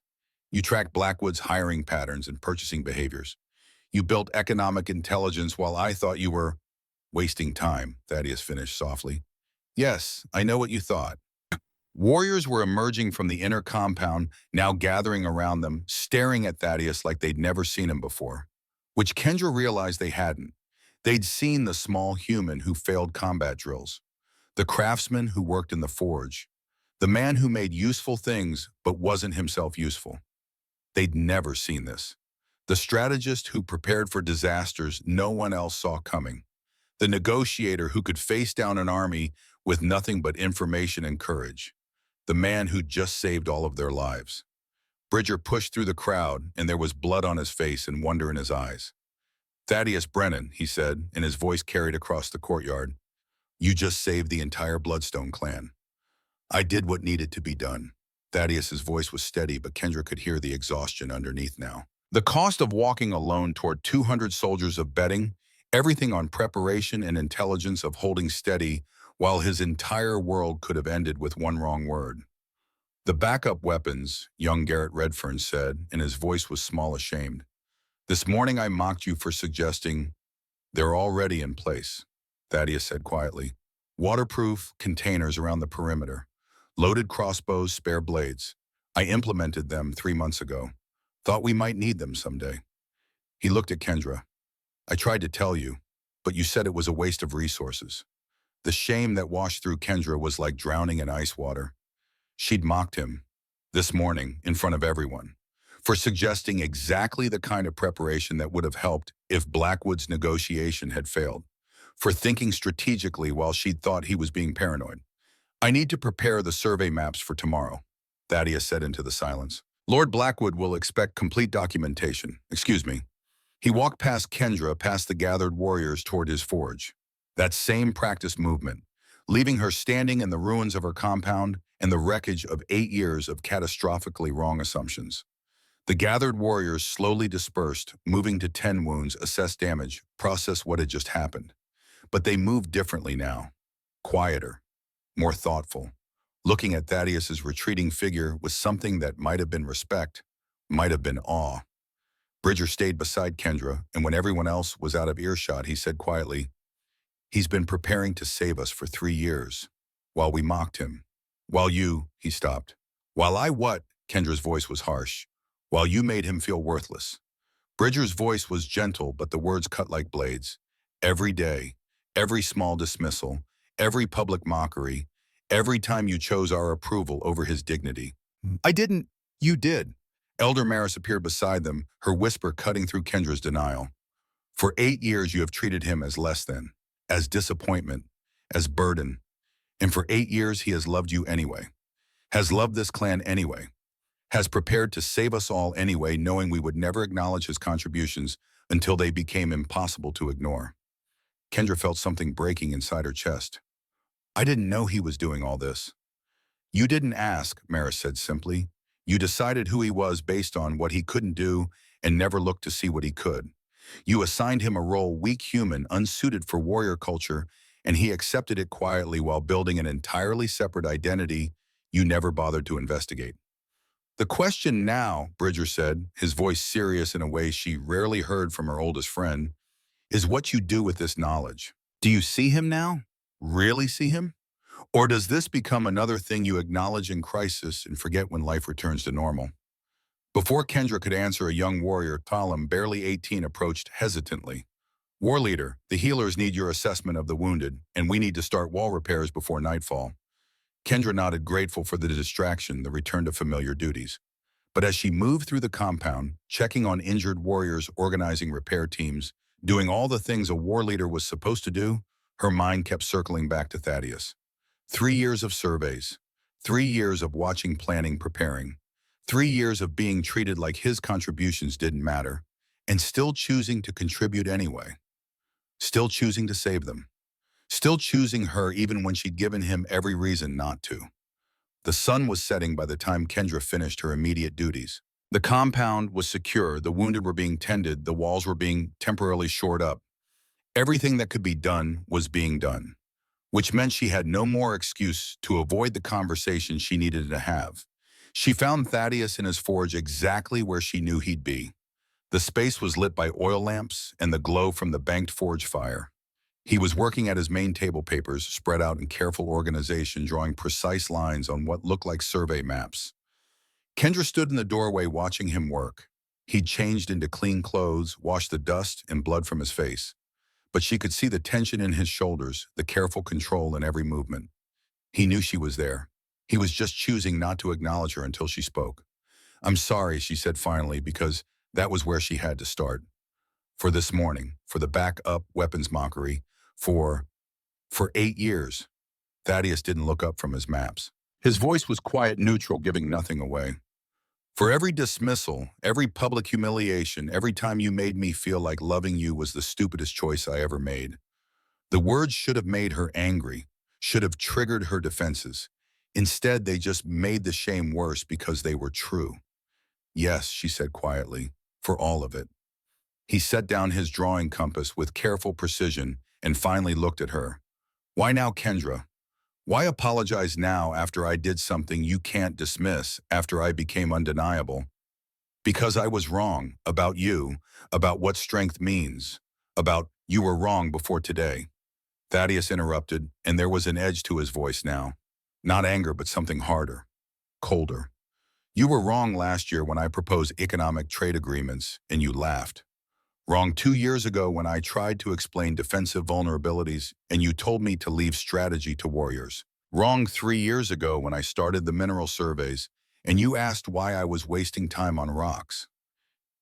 You tracked Blackwood's hiring patterns and purchasing behaviors. You built economic intelligence while I thought you were wasting time, Thaddeus finished softly. Yes, I know what you thought. Warriors were emerging from the inner compound, now gathering around them, staring at Thaddeus like they'd never seen him before, which Kendra realized they hadn't. They'd seen the small human who failed combat drills, the craftsman who worked in the forge, the man who made useful things but wasn't himself useful. They'd never seen this. The strategist who prepared for disasters no one else saw coming. The negotiator who could face down an army with nothing but information and courage. The man who'd just saved all of their lives. Bridger pushed through the crowd, and there was blood on his face and wonder in his eyes. Thaddeus Brennan, he said, and his voice carried across the courtyard. You just saved the entire Bloodstone clan. I did what needed to be done. Thaddeus's voice was steady, but Kendra could hear the exhaustion underneath now. The cost of walking alone toward 200 soldiers of betting, everything on preparation and intelligence of holding steady, while his entire world could have ended with one wrong word. The backup weapons, young Garrett Redfern said, and his voice was small ashamed. This morning I mocked you for suggesting they're already in place, Thaddeus said quietly. Waterproof containers around the perimeter. Loaded crossbows, spare blades. I implemented them 3 months ago. Thought we might need them someday. He looked at Kendra. I tried to tell you, but you said it was a waste of resources. The shame that washed through Kendra was like drowning in ice water. She'd mocked him, this morning, in front of everyone, for suggesting exactly the kind of preparation that would have helped if Blackwood's negotiation had failed, for thinking strategically while she'd thought he was being paranoid. I need to prepare the survey maps for tomorrow, Thaddeus said into the silence. Lord Blackwood will expect complete documentation. Excuse me. He walked past Kendra, past the gathered warriors toward his forge. That same practice movement, leaving her standing in the ruins of her compound and the wreckage of 8 years of catastrophically wrong assumptions. The gathered warriors slowly dispersed, moving to 10 wounds, assess damage, process what had just happened. But they moved differently now, quieter, more thoughtful, looking at Thaddeus's retreating figure with something that might have been respect, might have been awe. Bridger stayed beside Kendra, and when everyone else was out of earshot, he said quietly, he's been preparing to save us for 3 years, while we mocked him. While you, he stopped. While I what? Kendra's voice was harsh. While you made him feel worthless. Bridger's voice was gentle, but the words cut like blades. Every day, every small dismissal, every public mockery, every time you chose our approval over his dignity. I didn't. You did. Elder Maris appeared beside them, her whisper cutting through Kendra's denial. For 8 years you have treated him as less than, as disappointment, as burden. And for 8 years he has loved you anyway. Has loved this clan anyway. Has prepared to save us all anyway, knowing we would never acknowledge his contributions until they became impossible to ignore. Kendra felt something breaking inside her chest. I didn't know he was doing all this. You didn't ask, Maris said simply. You decided who he was based on what he couldn't do and never looked to see what he could. You assigned him a role weak human, unsuited for warrior culture, and he accepted it quietly while building an entirely separate identity you never bothered to investigate. The question now, Bridger said, his voice serious in a way she rarely heard from her oldest friend, is what you do with this knowledge. Do you see him now? Really see him? Or does this become another thing you acknowledge in crisis and forget when life returns to normal? Before Kendra could answer, a young warrior, Talim, barely 18, approached hesitantly. War leader, the healers need your assessment of the wounded, and we need to start wall repairs before nightfall. Kendra nodded, grateful for the distraction, the return to familiar duties. But as she moved through the compound, checking on injured warriors, organizing repair teams, doing all the things a war leader was supposed to do, her mind kept circling back to Thaddeus. 3 years of surveys, 3 years of watching, planning, preparing, 3 years of being treated like his contributions didn't matter, and still choosing to contribute anyway. Still choosing to save them. Still choosing her even when she'd given him every reason not to. The sun was setting by the time Kendra finished her immediate duties. The compound was secure, the wounded were being tended, the walls were being temporarily shored up. Everything that could be done was being done, which meant she had no more excuse to avoid the conversation she needed to have. She found Thaddeus in his forge exactly where she knew he'd be. The space was lit by oil lamps and the glow from the banked forge fire. He was working at his main table, papers spread out in careful organization, drawing precise lines on what looked like survey maps. Kendra stood in the doorway watching him work. He'd changed into clean clothes, washed the dust and blood from his face. But she could see the tension in his shoulders, the careful control in every movement. He knew she was there. He was just choosing not to acknowledge her until she spoke. I'm sorry, she said finally, because that was where she had to start. For this morning, for the back-up weapons mockery, for 8 years. Thaddeus didn't look up from his maps. His voice was quiet, neutral, giving nothing away. For every dismissal, every public humiliation, every time you made me feel like loving you was the stupidest choice I ever made. The words should have made her angry, should have triggered her defenses. Instead, they just made the shame worse because they were true. Yes, she said quietly, for all of it. He set down his drawing compass with careful precision and finally looked at her. Why now, Kendra? Why apologize now after I did something you can't dismiss, after I became undeniable? Because I was wrong about you, about what strength means, about you were wrong before today. Thaddeus interrupted, and there was an edge to his voice now. Not anger, but something harder, colder. You were wrong last year when I proposed economic trade agreements, and you laughed. Wrong 2 years ago when I tried to explain defensive vulnerabilities, and you told me to leave strategy to warriors. Wrong 3 years ago when I started the mineral surveys, and you asked why I was wasting time on rocks.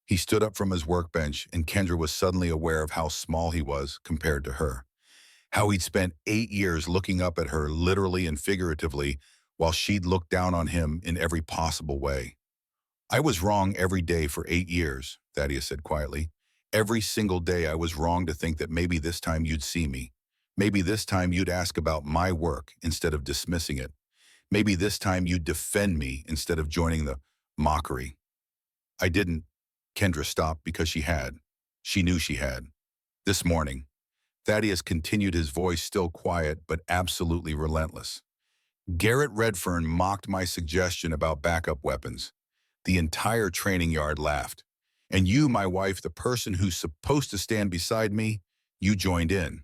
He stood up from his workbench, and Kendra was suddenly aware of how small he was compared to her. How he'd spent 8 years looking up at her literally and figuratively, while she'd looked down on him in every possible way. I was wrong every day for 8 years, Thaddeus said quietly. Every single day I was wrong to think that maybe this time you'd see me. Maybe this time you'd ask about my work instead of dismissing it. Maybe this time you'd defend me instead of joining the mockery. I didn't. Kendra stopped because she had. She knew she had. This morning, Thaddeus continued, his voice still quiet but absolutely relentless. Garrett Redfern mocked my suggestion about backup weapons. The entire training yard laughed. And you, my wife, the person who's supposed to stand beside me, you joined in.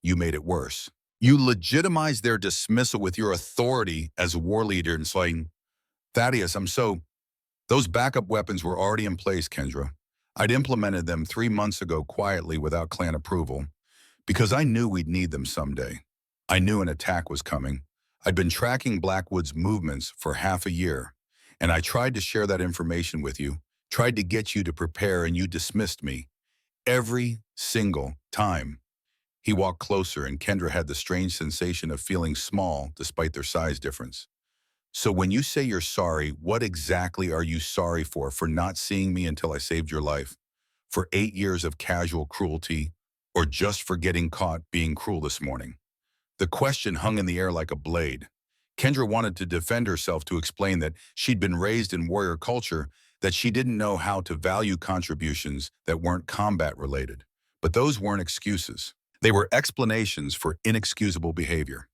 You made it worse. You legitimized their dismissal with your authority as a war leader and saying, Thaddeus, those backup weapons were already in place, Kendra. I'd implemented them 3 months ago quietly without clan approval because I knew we'd need them someday. I knew an attack was coming. I'd been tracking Blackwood's movements for half a year, and I tried to share that information with you, tried to get you to prepare, and you dismissed me. Every single time. He walked closer, and Kendra had the strange sensation of feeling small despite their size difference. So when you say you're sorry, what exactly are you sorry for? For not seeing me until I saved your life? For 8 years of casual cruelty? Or just for getting caught being cruel this morning? The question hung in the air like a blade. Kendra wanted to defend herself, to explain that she'd been raised in warrior culture, that she didn't know how to value contributions that weren't combat-related. But those weren't excuses. They were explanations for inexcusable behavior.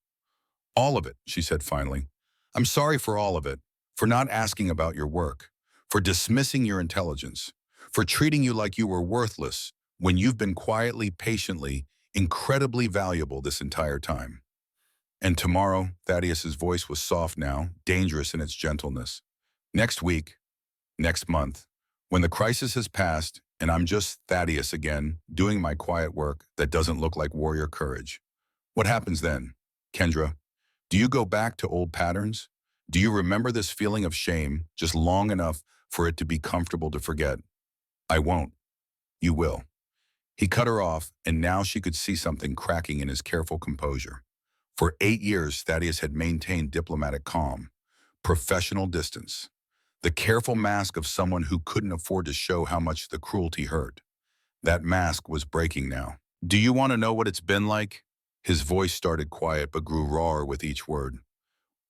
All of it, she said finally. I'm sorry for all of it, for not asking about your work, for dismissing your intelligence, for treating you like you were worthless when you've been quietly, patiently, incredibly valuable this entire time. And tomorrow, Thaddeus's voice was soft now, dangerous in its gentleness. Next week, next month, when the crisis has passed and I'm just Thaddeus again, doing my quiet work that doesn't look like warrior courage. What happens then, Kendra? Do you go back to old patterns? Do you remember this feeling of shame just long enough for it to be comfortable to forget? I won't. You will. He cut her off, and now she could see something cracking in his careful composure. For 8 years, Thaddeus had maintained diplomatic calm, professional distance, the careful mask of someone who couldn't afford to show how much the cruelty hurt. That mask was breaking now. Do you want to know what it's been like? His voice started quiet but grew rawer with each word.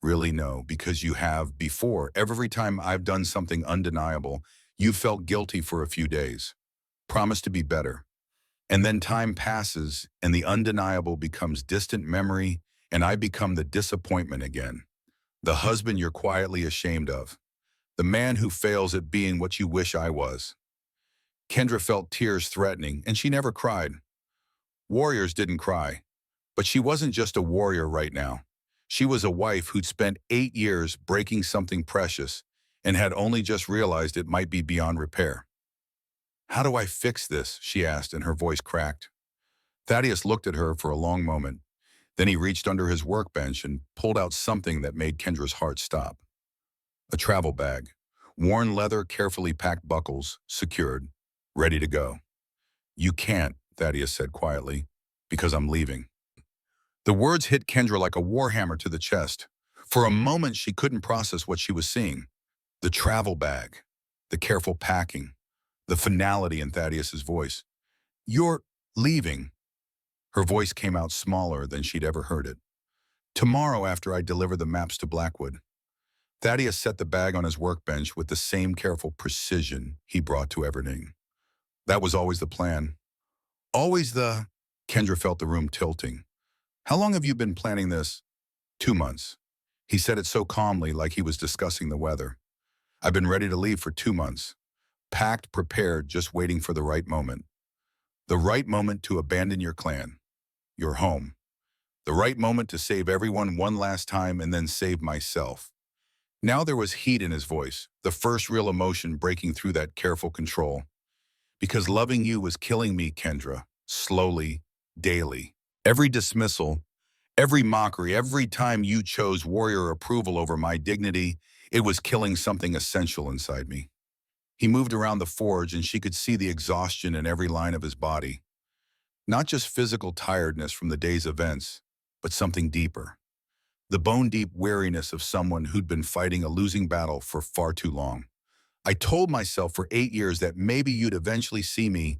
Really, no, because you have before. Every time I've done something undeniable, you felt guilty for a few days. Promise to be better. And then time passes, and the undeniable becomes distant memory, and I become the disappointment again. The husband you're quietly ashamed of. The man who fails at being what you wish I was. Kendra felt tears threatening, and she never cried. Warriors didn't cry. But she wasn't just a warrior right now. She was a wife who'd spent 8 years breaking something precious and had only just realized it might be beyond repair. How do I fix this? She asked, and her voice cracked. Thaddeus looked at her for a long moment. Then he reached under his workbench and pulled out something that made Kendra's heart stop. A travel bag, worn leather, carefully packed buckles, secured, ready to go. You can't, Thaddeus said quietly, because I'm leaving. The words hit Kendra like a warhammer to the chest. For a moment, she couldn't process what she was seeing. The travel bag, the careful packing, the finality in Thaddeus's voice. You're leaving. Her voice came out smaller than she'd ever heard it. Tomorrow after I deliver the maps to Blackwood. Thaddeus set the bag on his workbench with the same careful precision he brought to everything. That was always the plan. Always the... Kendra felt the room tilting. How long have you been planning this? 2 months. He said it so calmly like he was discussing the weather. I've been ready to leave for 2 months. Packed, prepared, just waiting for the right moment. The right moment to abandon your clan, your home. The right moment to save everyone one last time and then save myself. Now there was heat in his voice, the first real emotion breaking through that careful control. Because loving you was killing me, Kendra, slowly, daily. Every dismissal, every mockery, every time you chose warrior approval over my dignity, it was killing something essential inside me. He moved around the forge and she could see the exhaustion in every line of his body. Not just physical tiredness from the day's events, but something deeper. The bone-deep weariness of someone who'd been fighting a losing battle for far too long. I told myself for 8 years that maybe you'd eventually see me.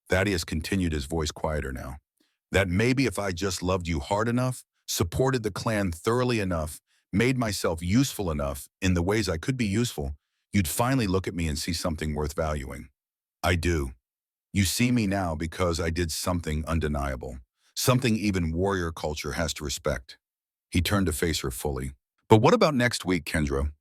Thaddeus continued, his voice quieter now. That maybe if I just loved you hard enough, supported the clan thoroughly enough, made myself useful enough in the ways I could be useful, you'd finally look at me and see something worth valuing. I do. You see me now because I did something undeniable, something even warrior culture has to respect. He turned to face her fully. But what about next week, Kendra?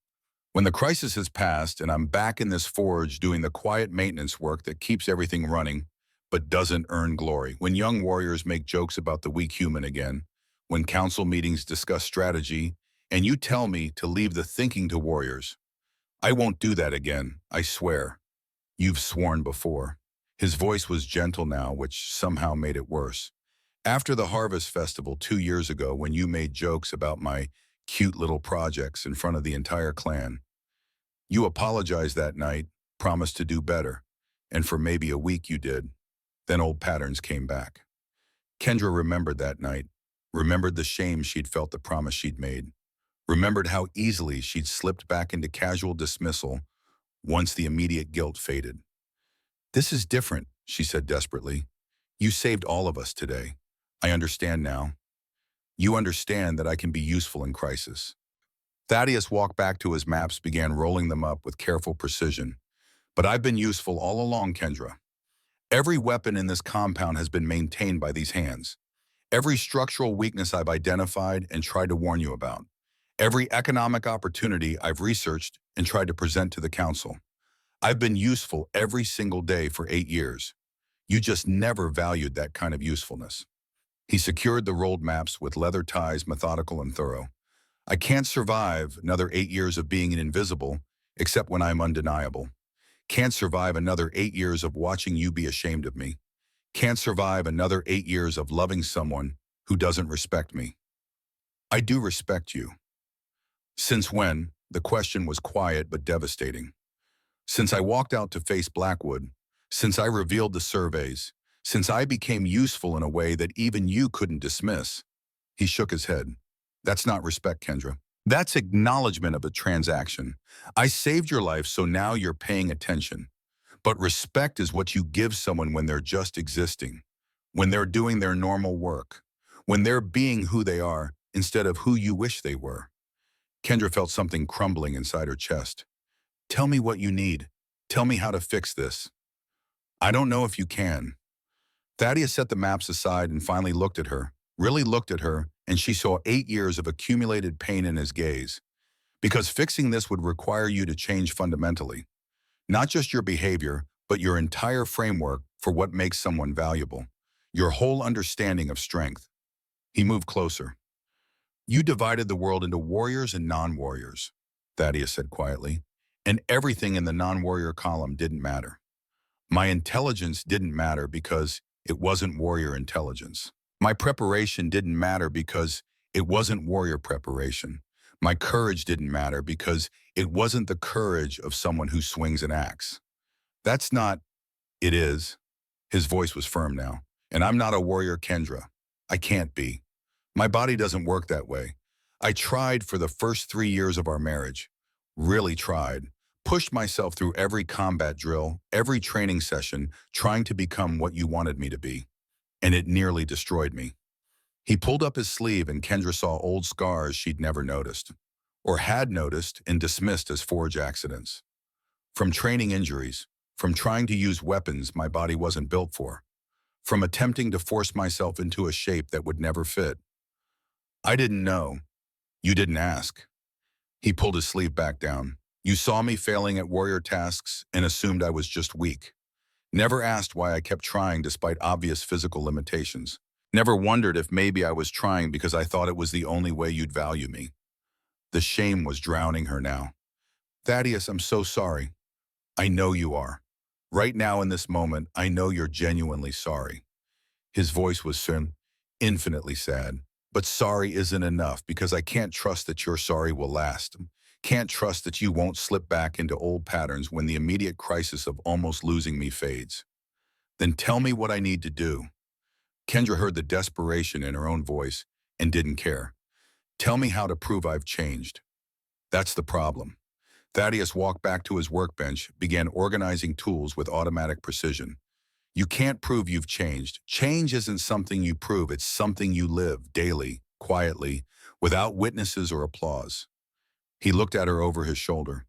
When the crisis has passed and I'm back in this forge doing the quiet maintenance work that keeps everything running, but doesn't earn glory. When young warriors make jokes about the weak human again, when council meetings discuss strategy, and you tell me to leave the thinking to warriors. I won't do that again, I swear. You've sworn before. His voice was gentle now, which somehow made it worse. After the Harvest Festival 2 years ago, when you made jokes about my cute little projects in front of the entire clan, you apologized that night, promised to do better, and for maybe a week you did. Then old patterns came back. Kendra remembered that night, remembered the shame she'd felt, the promise she'd made, remembered how easily she'd slipped back into casual dismissal once the immediate guilt faded. This is different, she said desperately. You saved all of us today. I understand now. You understand that I can be useful in crisis. Thaddeus walked back to his maps, began rolling them up with careful precision. But I've been useful all along, Kendra. Every weapon in this compound has been maintained by these hands. Every structural weakness I've identified and tried to warn you about. Every economic opportunity I've researched and tried to present to the council. I've been useful every single day for 8 years. You just never valued that kind of usefulness. He secured the rolled maps with leather ties, methodical and thorough. I can't survive another 8 years of being an invisible, except when I'm undeniable. Can't survive another 8 years of watching you be ashamed of me. Can't survive another 8 years of loving someone who doesn't respect me. I do respect you. Since when? The question was quiet but devastating. Since I walked out to face Blackwood, since I revealed the surveys, since I became useful in a way that even you couldn't dismiss. He shook his head. That's not respect, Kendra. That's acknowledgement of a transaction. I saved your life, so now you're paying attention. But respect is what you give someone when they're just existing, when they're doing their normal work, when they're being who they are instead of who you wish they were. Kendra felt something crumbling inside her chest. Tell me what you need. Tell me how to fix this. I don't know if you can. Thaddeus set the maps aside and finally looked at her, really looked at her, and she saw 8 years of accumulated pain in his gaze. Because fixing this would require you to change fundamentally. Not just your behavior, but your entire framework for what makes someone valuable. Your whole understanding of strength. He moved closer. You divided the world into warriors and non-warriors, Thaddeus said quietly, and everything in the non-warrior column didn't matter. My intelligence didn't matter because it wasn't warrior intelligence. My preparation didn't matter because it wasn't warrior preparation. My courage didn't matter because it wasn't the courage of someone who swings an axe. That's not, it is. His voice was firm now. And I'm not a warrior, Kendra. I can't be. My body doesn't work that way. I tried for the first 3 years of our marriage. Really tried. Pushed myself through every combat drill, every training session, trying to become what you wanted me to be. And it nearly destroyed me. He pulled up his sleeve and Kendra saw old scars she'd never noticed, or had noticed and dismissed as forge accidents. From training injuries, from trying to use weapons my body wasn't built for, from attempting to force myself into a shape that would never fit. I didn't know. You didn't ask. He pulled his sleeve back down. You saw me failing at warrior tasks and assumed I was just weak. Never asked why I kept trying despite obvious physical limitations. Never wondered if maybe I was trying because I thought it was the only way you'd value me. The shame was drowning her now. Thaddeus, I'm so sorry. I know you are. Right now in this moment, I know you're genuinely sorry. His voice was infinitely sad. But sorry isn't enough because I can't trust that your sorry will last. Can't trust that you won't slip back into old patterns when the immediate crisis of almost losing me fades. Then tell me what I need to do. Kendra heard the desperation in her own voice and didn't care. Tell me how to prove I've changed. That's the problem. Thaddeus walked back to his workbench, began organizing tools with automatic precision. You can't prove you've changed. Change isn't something you prove, it's something you live daily, quietly, without witnesses or applause. He looked at her over his shoulder.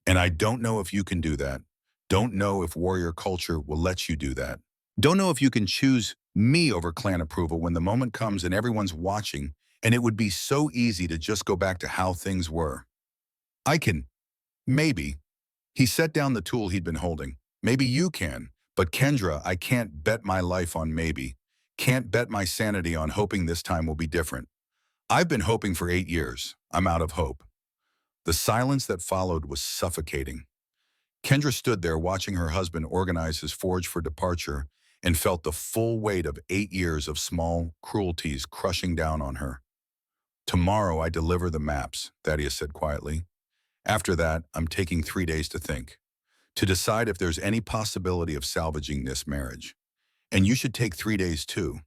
And I don't know if you can do that. Don't know if warrior culture will let you do that. Don't know if you can choose me over clan approval when the moment comes and everyone's watching, and it would be so easy to just go back to how things were. I can. Maybe. He set down the tool he'd been holding. Maybe you can. But Kendra, I can't bet my life on maybe. Can't bet my sanity on hoping this time will be different. I've been hoping for 8 years. I'm out of hope. The silence that followed was suffocating. Kendra stood there watching her husband organize his forge for departure and felt the full weight of 8 years of small cruelties crushing down on her. Tomorrow I deliver the maps, Thaddeus said quietly. After that, I'm taking 3 days to think, to decide if there's any possibility of salvaging this marriage. And you should take 3 days too,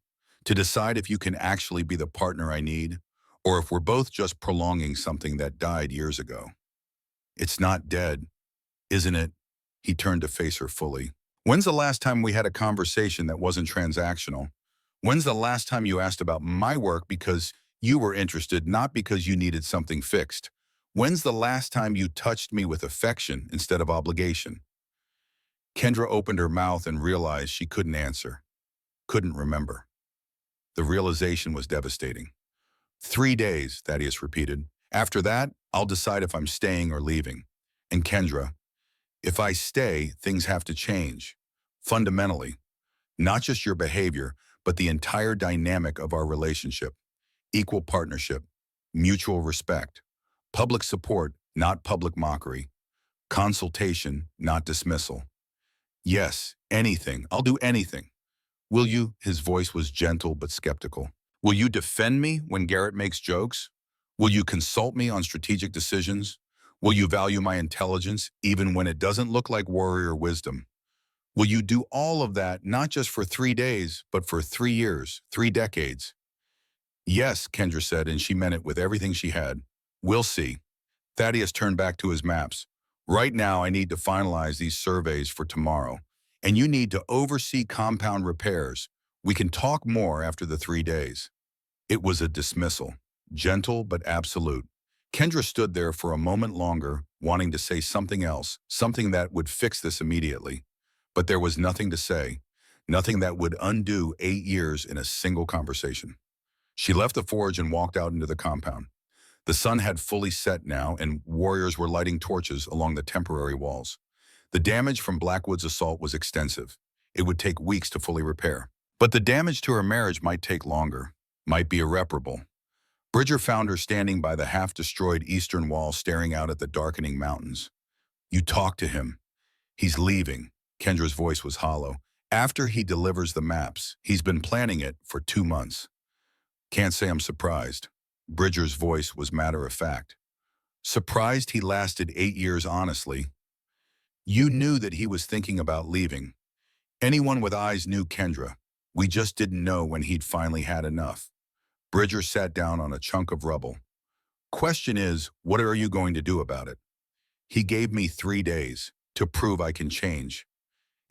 to decide if you can actually be the partner I need, or if we're both just prolonging something that died years ago. It's not dead, isn't it? He turned to face her fully. When's the last time we had a conversation that wasn't transactional? When's the last time you asked about my work because you were interested, not because you needed something fixed? When's the last time you touched me with affection instead of obligation? Kendra opened her mouth and realized she couldn't answer, couldn't remember. The realization was devastating. 3 days, Thaddeus repeated. After that, I'll decide if I'm staying or leaving. And Kendra, if I stay, things have to change. Fundamentally. Not just your behavior, but the entire dynamic of our relationship. Equal partnership, mutual respect, public support, not public mockery, consultation, not dismissal. Yes, anything. I'll do anything. Will you? His voice was gentle but skeptical. Will you defend me when Garrett makes jokes? Will you consult me on strategic decisions? Will you value my intelligence even when it doesn't look like warrior wisdom? Will you do all of that not just for 3 days, but for 3 years, 3 decades? Yes, Kendra said, and she meant it with everything she had. We'll see. Thaddeus turned back to his maps. Right now, I need to finalize these surveys for tomorrow, and you need to oversee compound repairs. We can talk more after the 3 days. It was a dismissal, gentle but absolute. Kendra stood there for a moment longer, wanting to say something else, something that would fix this immediately. But there was nothing to say, nothing that would undo 8 years in a single conversation. She left the forge and walked out into the compound. The sun had fully set now, and warriors were lighting torches along the temporary walls. The damage from Blackwood's assault was extensive. It would take weeks to fully repair. But the damage to her marriage might take longer, might be irreparable. Bridger found her standing by the half-destroyed eastern wall staring out at the darkening mountains. You talk to him. He's leaving. Kendra's voice was hollow. After he delivers the maps, he's been planning it for 2 months. Can't say I'm surprised. Bridger's voice was matter-of-fact. Surprised he lasted 8 years honestly. You knew that he was thinking about leaving. Anyone with eyes knew Kendra. We just didn't know when he'd finally had enough. Bridger sat down on a chunk of rubble. Question is, what are you going to do about it? He gave me 3 days to prove I can change.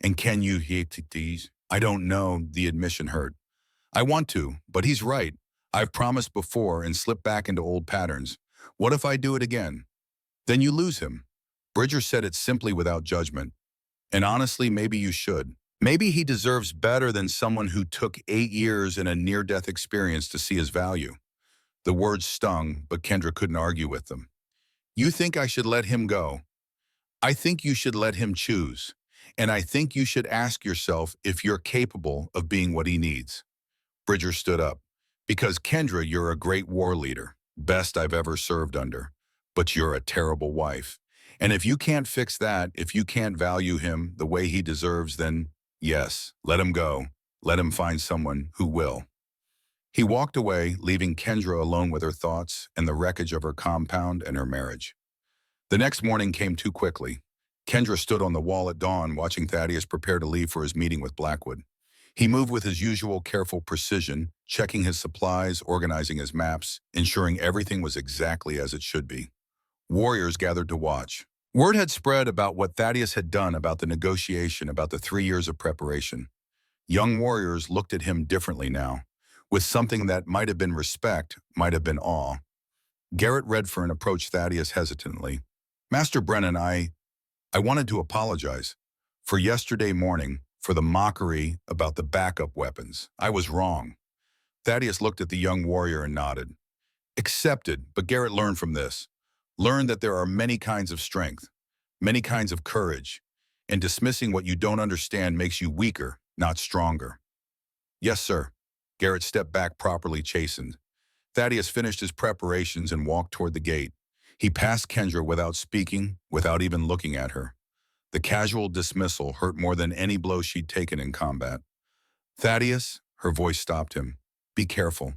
And can you hit these? I don't know, the admission hurt. I want to, but he's right. I've promised before and slipped back into old patterns. What if I do it again? Then you lose him. Bridger said it simply without judgment. And honestly, maybe you should. Maybe he deserves better than someone who took 8 years and a near-death experience to see his value. The words stung, but Kendra couldn't argue with them. You think I should let him go? I think you should let him choose. And I think you should ask yourself if you're capable of being what he needs. Bridger stood up. Because Kendra, you're a great war leader, best I've ever served under. But you're a terrible wife. And if you can't fix that, if you can't value him the way he deserves, then yes, let him go. Let him find someone who will. He walked away, leaving Kendra alone with her thoughts and the wreckage of her compound and her marriage. The next morning came too quickly. Kendra stood on the wall at dawn, watching Thaddeus prepare to leave for his meeting with Blackwood. He moved with his usual careful precision, checking his supplies, organizing his maps, ensuring everything was exactly as it should be. Warriors gathered to watch. Word had spread about what Thaddeus had done, about the negotiation, about the 3 years of preparation. Young warriors looked at him differently now, with something that might have been respect, might have been awe. Garrett Redfern approached Thaddeus hesitantly. Master Brennan, I wanted to apologize for yesterday morning, for the mockery about the backup weapons. I was wrong. Thaddeus looked at the young warrior and nodded. Accepted, but Garrett learned from this. Learned that there are many kinds of strength, many kinds of courage, and dismissing what you don't understand makes you weaker, not stronger. Yes, sir. Garrett stepped back, properly chastened. Thaddeus finished his preparations and walked toward the gate. He passed Kendra without speaking, without even looking at her. The casual dismissal hurt more than any blow she'd taken in combat. Thaddeus, her voice stopped him. Be careful.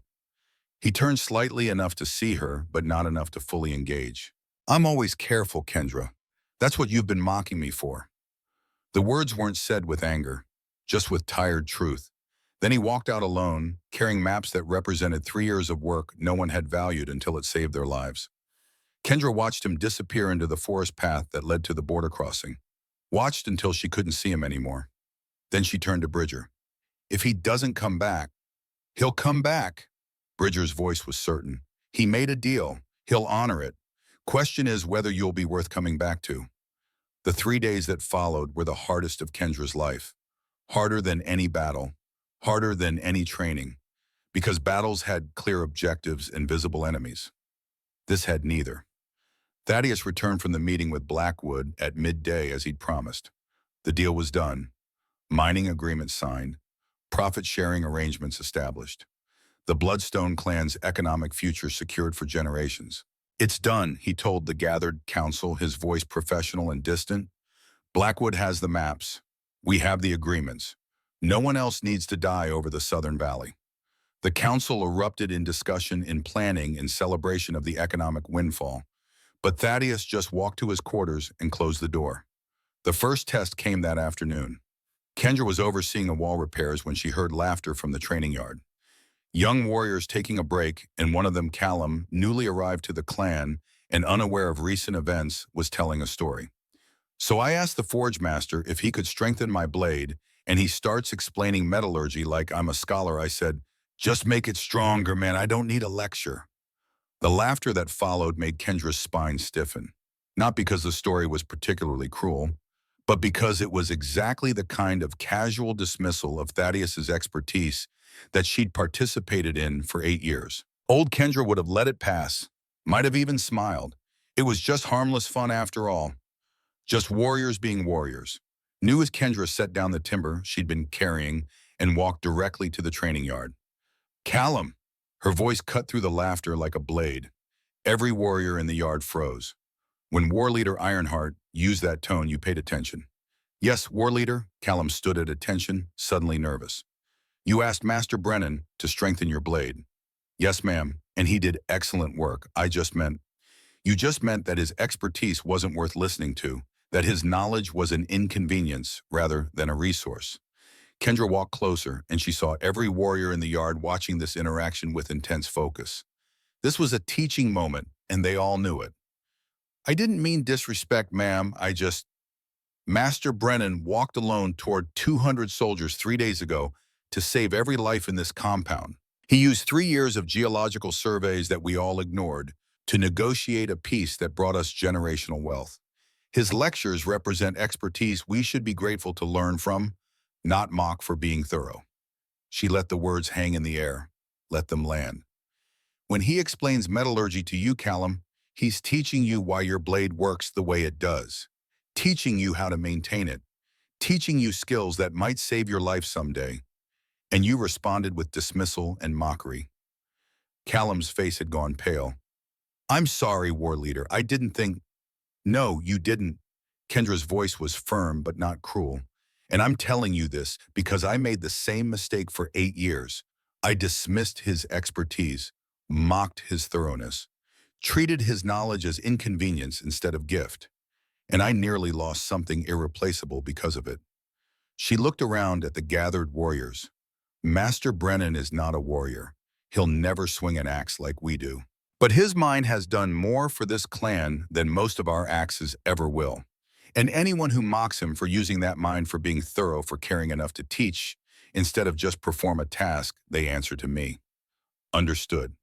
He turned slightly enough to see her, but not enough to fully engage. I'm always careful, Kendra. That's what you've been mocking me for. The words weren't said with anger, just with tired truth. Then he walked out alone, carrying maps that represented 3 years of work no one had valued until it saved their lives. Kendra watched him disappear into the forest path that led to the border crossing. Watched until she couldn't see him anymore. Then she turned to Bridger. If he doesn't come back, he'll come back. Bridger's voice was certain. He made a deal. He'll honor it. Question is whether you'll be worth coming back to. The 3 days that followed were the hardest of Kendra's life. Harder than any battle. Harder than any training. Because battles had clear objectives and visible enemies. This had neither. Thaddeus returned from the meeting with Blackwood at midday as he'd promised. The deal was done. Mining agreements signed. Profit-sharing arrangements established. The Bloodstone clan's economic future secured for generations. It's done, he told the gathered council, his voice professional and distant. Blackwood has the maps. We have the agreements. No one else needs to die over the Southern Valley. The council erupted in discussion, in planning, in celebration of the economic windfall. But Thaddeus just walked to his quarters and closed the door. The first test came that afternoon. Kendra was overseeing the wall repairs when she heard laughter from the training yard. Young warriors taking a break, and one of them, Callum, newly arrived to the clan and unaware of recent events, was telling a story. So I asked the forge master if he could strengthen my blade, and he starts explaining metallurgy like I'm a scholar. I said, just make it stronger, man. I don't need a lecture. The laughter that followed made Kendra's spine stiffen. Not because the story was particularly cruel, but because it was exactly the kind of casual dismissal of Thaddeus's expertise that she'd participated in for 8 years. Old Kendra would have let it pass, might have even smiled. It was just harmless fun after all. Just warriors being warriors. New as Kendra set down the timber she'd been carrying and walked directly to the training yard. Callum! Her voice cut through the laughter like a blade. Every warrior in the yard froze. When War Leader Ironheart used that tone, you paid attention. Yes, War Leader, Callum stood at attention, suddenly nervous. You asked Master Brennan to strengthen your blade. Yes, ma'am, and he did excellent work. You just meant that his expertise wasn't worth listening to, that his knowledge was an inconvenience rather than a resource. Kendra walked closer, and she saw every warrior in the yard watching this interaction with intense focus. This was a teaching moment, and they all knew it. I didn't mean disrespect, ma'am. Master Brennan walked alone toward 200 soldiers 3 days ago to save every life in this compound. He used 3 years of geological surveys that we all ignored to negotiate a peace that brought us generational wealth. His lectures represent expertise we should be grateful to learn from, not mock for being thorough. She let the words hang in the air. Let them land. When he explains metallurgy to you, Callum, he's teaching you why your blade works the way it does, teaching you how to maintain it, teaching you skills that might save your life someday. And you responded with dismissal and mockery. Callum's face had gone pale. I'm sorry, war leader. I didn't think. No, you didn't. Kendra's voice was firm but not cruel. And I'm telling you this because I made the same mistake for 8 years. I dismissed his expertise, mocked his thoroughness, treated his knowledge as inconvenience instead of gift. And I nearly lost something irreplaceable because of it. She looked around at the gathered warriors. Master Brennan is not a warrior. He'll never swing an axe like we do. But his mind has done more for this clan than most of our axes ever will. And anyone who mocks him for using that mind for being thorough, for caring enough to teach, instead of just perform a task, they answer to me. Understood.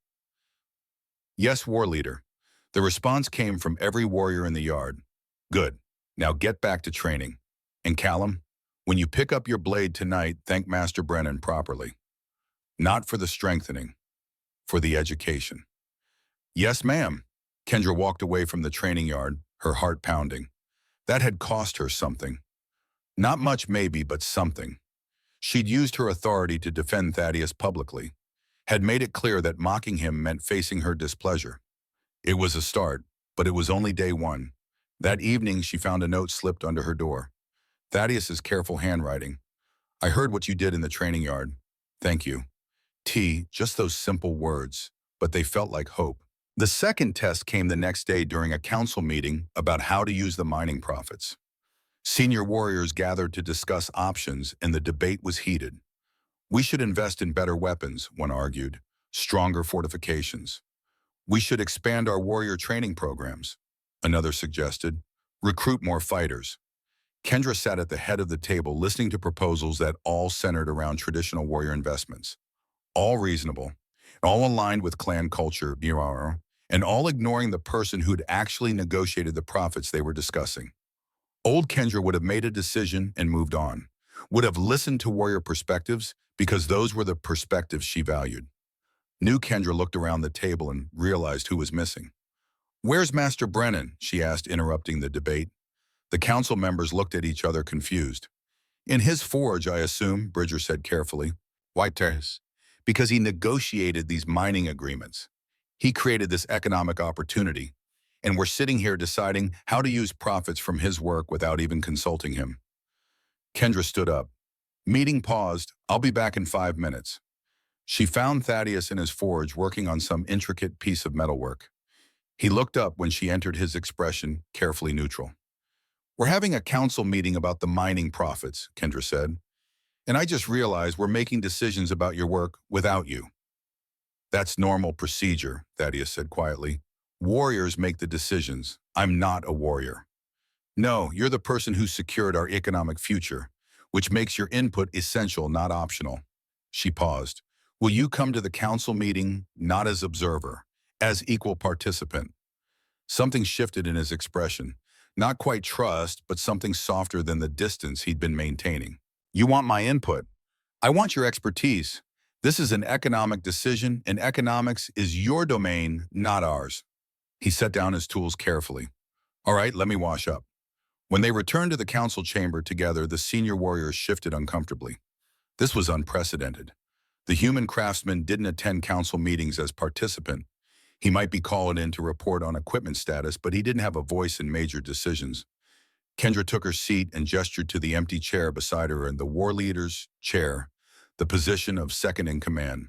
Yes, war leader. The response came from every warrior in the yard. Good. Now get back to training. And Callum, when you pick up your blade tonight, thank Master Brennan properly. Not for the strengthening, for the education. Yes, ma'am. Kendra walked away from the training yard, her heart pounding. That had cost her something. Not much maybe, but something. She'd used her authority to defend Thaddeus publicly, had made it clear that mocking him meant facing her displeasure. It was a start, but it was only day one. That evening, she found a note slipped under her door. Thaddeus's careful handwriting. I heard what you did in the training yard. Thank you. Just those simple words, but they felt like hope. The second test came the next day during a council meeting about how to use the mining profits. Senior warriors gathered to discuss options, and the debate was heated. We should invest in better weapons, one argued, stronger fortifications. We should expand our warrior training programs, another suggested, recruit more fighters. Kendra sat at the head of the table listening to proposals that all centered around traditional warrior investments. All reasonable, all aligned with clan culture, and all ignoring the person who'd actually negotiated the profits they were discussing. Old Kendra would have made a decision and moved on, would have listened to warrior perspectives because those were the perspectives she valued. New Kendra looked around the table and realized who was missing. Where's Master Brennan? She asked, interrupting the debate. The council members looked at each other confused. In his forge, I assume, Bridger said carefully. Why, Tess? Because he negotiated these mining agreements. He created this economic opportunity, and we're sitting here deciding how to use profits from his work without even consulting him. Kendra stood up. Meeting paused. I'll be back in 5 minutes. She found Thaddeus in his forge working on some intricate piece of metalwork. He looked up when she entered, his expression carefully neutral. We're having a council meeting about the mining profits, Kendra said. And I just realized we're making decisions about your work without you. That's normal procedure, Thaddeus said quietly. Warriors make the decisions. I'm not a warrior. No, you're the person who secured our economic future, which makes your input essential, not optional. She paused. Will you come to the council meeting, not as observer, as equal participant? Something shifted in his expression. Not quite trust, but something softer than the distance he'd been maintaining. You want my input. I want your expertise. This is an economic decision, and economics is your domain, not ours. He set down his tools carefully. All right, let me wash up. When they returned to the council chamber together, the senior warriors shifted uncomfortably. This was unprecedented. The human craftsman didn't attend council meetings as participant. He might be called in to report on equipment status, but he didn't have a voice in major decisions. Kendra took her seat and gestured to the empty chair beside her in the war leader's chair, the position of second in command.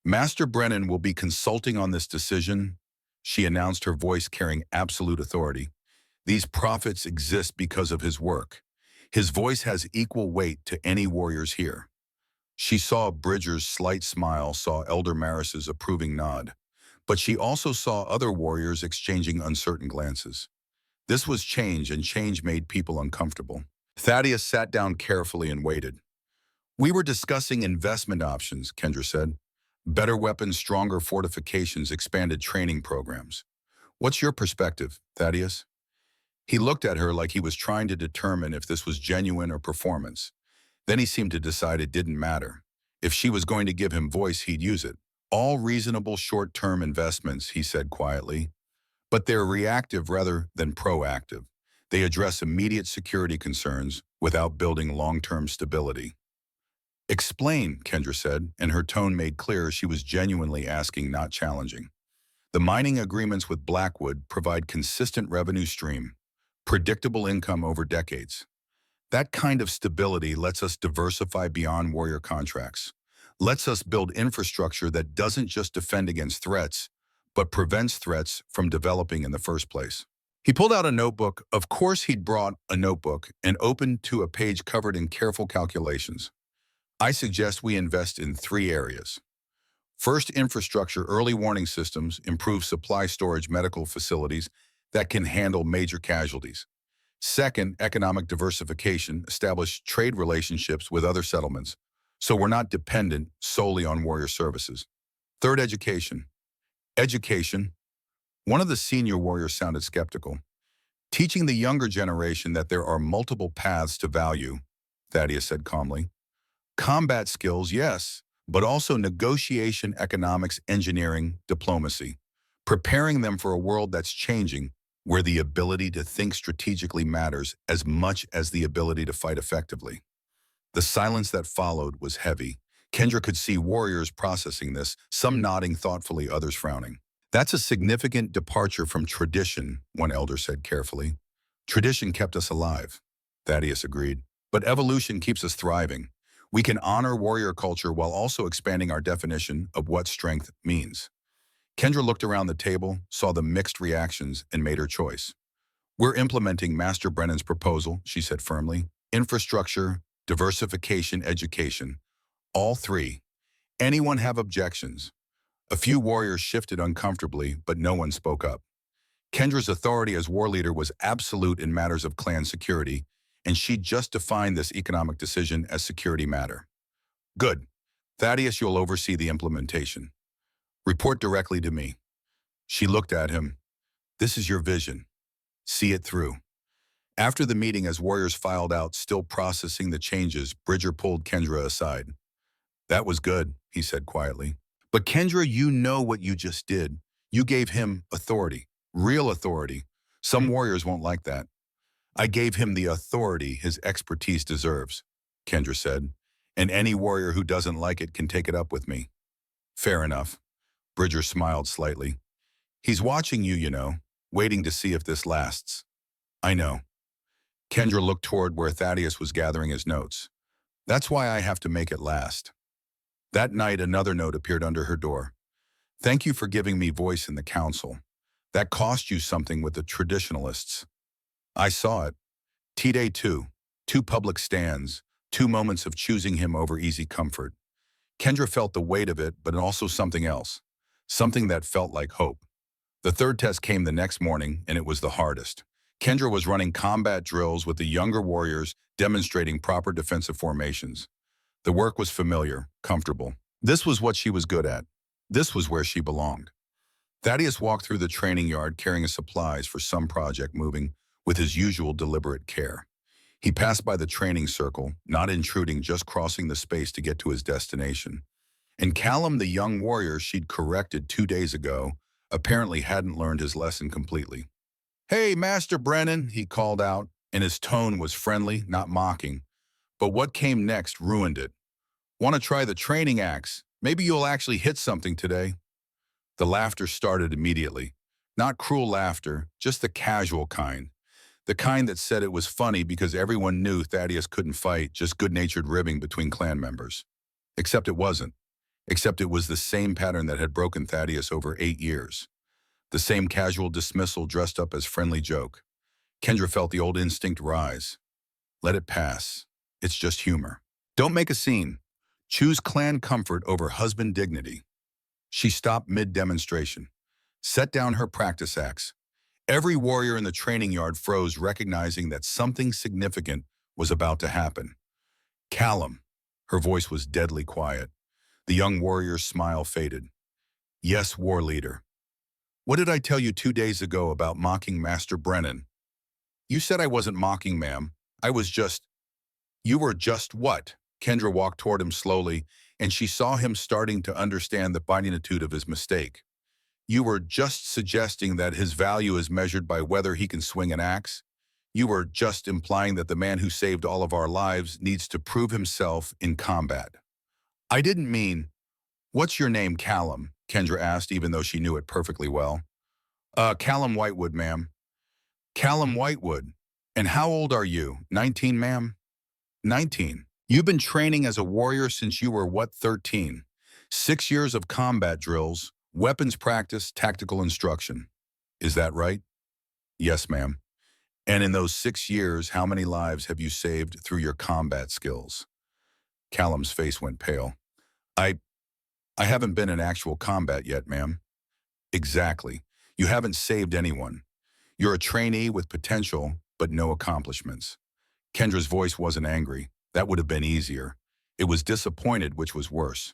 Master Brennan will be consulting on this decision, she announced, her voice carrying absolute authority. These profits exist because of his work. His voice has equal weight to any warriors here. She saw Bridger's slight smile, saw Elder Maris's approving nod, but she also saw other warriors exchanging uncertain glances. This was change, and change made people uncomfortable. Thaddeus sat down carefully and waited. We were discussing investment options, Kendra said. Better weapons, stronger fortifications, expanded training programs. What's your perspective, Thaddeus? He looked at her like he was trying to determine if this was genuine or performance. Then he seemed to decide it didn't matter. If she was going to give him voice, he'd use it. All reasonable short-term investments, he said quietly. But they're reactive rather than proactive. They address immediate security concerns without building long-term stability. Explain, Kendra said, and her tone made clear she was genuinely asking, not challenging. The mining agreements with Blackwood provide consistent revenue stream, predictable income over decades. That kind of stability lets us diversify beyond warrior contracts, lets us build infrastructure that doesn't just defend against threats, but prevents threats from developing in the first place. He pulled out a notebook. Of course, he'd brought a notebook and opened to a page covered in careful calculations. I suggest we invest in 3 areas. First, infrastructure, early warning systems, improved supply storage, medical facilities that can handle major casualties. Second, economic diversification, establish trade relationships with other settlements, so we're not dependent solely on warrior services. Third, education. Education. One of the senior warriors sounded skeptical. Teaching the younger generation that there are multiple paths to value, Thaddeus said calmly. Combat skills, yes, but also negotiation, economics, engineering, diplomacy. Preparing them for a world that's changing, where the ability to think strategically matters as much as the ability to fight effectively. The silence that followed was heavy. Kendra could see warriors processing this, some nodding thoughtfully, others frowning. That's a significant departure from tradition, one elder said carefully. Tradition kept us alive, Thaddeus agreed. But evolution keeps us thriving. We can honor warrior culture while also expanding our definition of what strength means. Kendra looked around the table, saw the mixed reactions, and made her choice. We're implementing Master Brennan's proposal, she said firmly. Infrastructure, diversification, education. All 3. Anyone have objections? A few warriors shifted uncomfortably, but no one spoke up. Kendra's authority as war leader was absolute in matters of clan security, and she'd just defined this economic decision as security matter. Good. Thaddeus, you'll oversee the implementation. Report directly to me. She looked at him. This is your vision. See it through. After the meeting, as warriors filed out, still processing the changes, Bridger pulled Kendra aside. That was good, he said quietly. But Kendra, you know what you just did. You gave him authority, real authority. Some warriors won't like that. I gave him the authority his expertise deserves, Kendra said, and any warrior who doesn't like it can take it up with me. Fair enough. Bridger smiled slightly. He's watching you, waiting to see if this lasts. I know. Kendra looked toward where Thaddeus was gathering his notes. That's why I have to make it last. That night, another note appeared under her door. Thank you for giving me voice in the council. That cost you something with the traditionalists. I saw it. T-Day 2, 2 public stands, 2 moments of choosing him over easy comfort. Kendra felt the weight of it, but also something else. Something that felt like hope. The third test came the next morning, and it was the hardest. Kendra was running combat drills with the younger warriors, demonstrating proper defensive formations. The work was familiar, comfortable. This was what she was good at. This was where she belonged. Thaddeus walked through the training yard carrying supplies for some project, moving with his usual deliberate care. He passed by the training circle, not intruding, just crossing the space to get to his destination. And Callum, the young warrior she'd corrected 2 days ago, apparently hadn't learned his lesson completely. Hey, Master Brennan, he called out, and his tone was friendly, not mocking. But what came next ruined it. Want to try the training axe? Maybe you'll actually hit something today. The laughter started immediately. Not cruel laughter, just the casual kind. The kind that said it was funny because everyone knew Thaddeus couldn't fight, just good-natured ribbing between clan members. Except it wasn't. Except it was the same pattern that had broken Thaddeus over 8 years. The same casual dismissal dressed up as friendly joke. Kendra felt the old instinct rise. Let it pass. It's just humor. Don't make a scene. Choose clan comfort over husband dignity. She stopped mid-demonstration. Set down her practice axe. Every warrior in the training yard froze, recognizing that something significant was about to happen. Callum. Her voice was deadly quiet. The young warrior's smile faded. Yes, war leader. What did I tell you 2 days ago about mocking Master Brennan? You said I wasn't mocking, ma'am. I was just... You were just what? Kendra walked toward him slowly, and she saw him starting to understand the magnitude of his mistake. You were just suggesting that his value is measured by whether he can swing an axe? You were just implying that the man who saved all of our lives needs to prove himself in combat. I didn't mean... What's your name, Callum? Kendra asked, even though she knew it perfectly well. Callum Whitewood, ma'am. Callum Whitewood. And how old are you? 19, ma'am? 19. You've been training as a warrior since you were, what, 13? 6 years of combat drills, weapons practice, tactical instruction. Is that right? Yes, ma'am. And in those 6 years, how many lives have you saved through your combat skills? Callum's face went pale. I haven't been in actual combat yet, ma'am. Exactly. You haven't saved anyone. You're a trainee with potential, but no accomplishments. Kendra's voice wasn't angry. That would have been easier. It was disappointed, which was worse.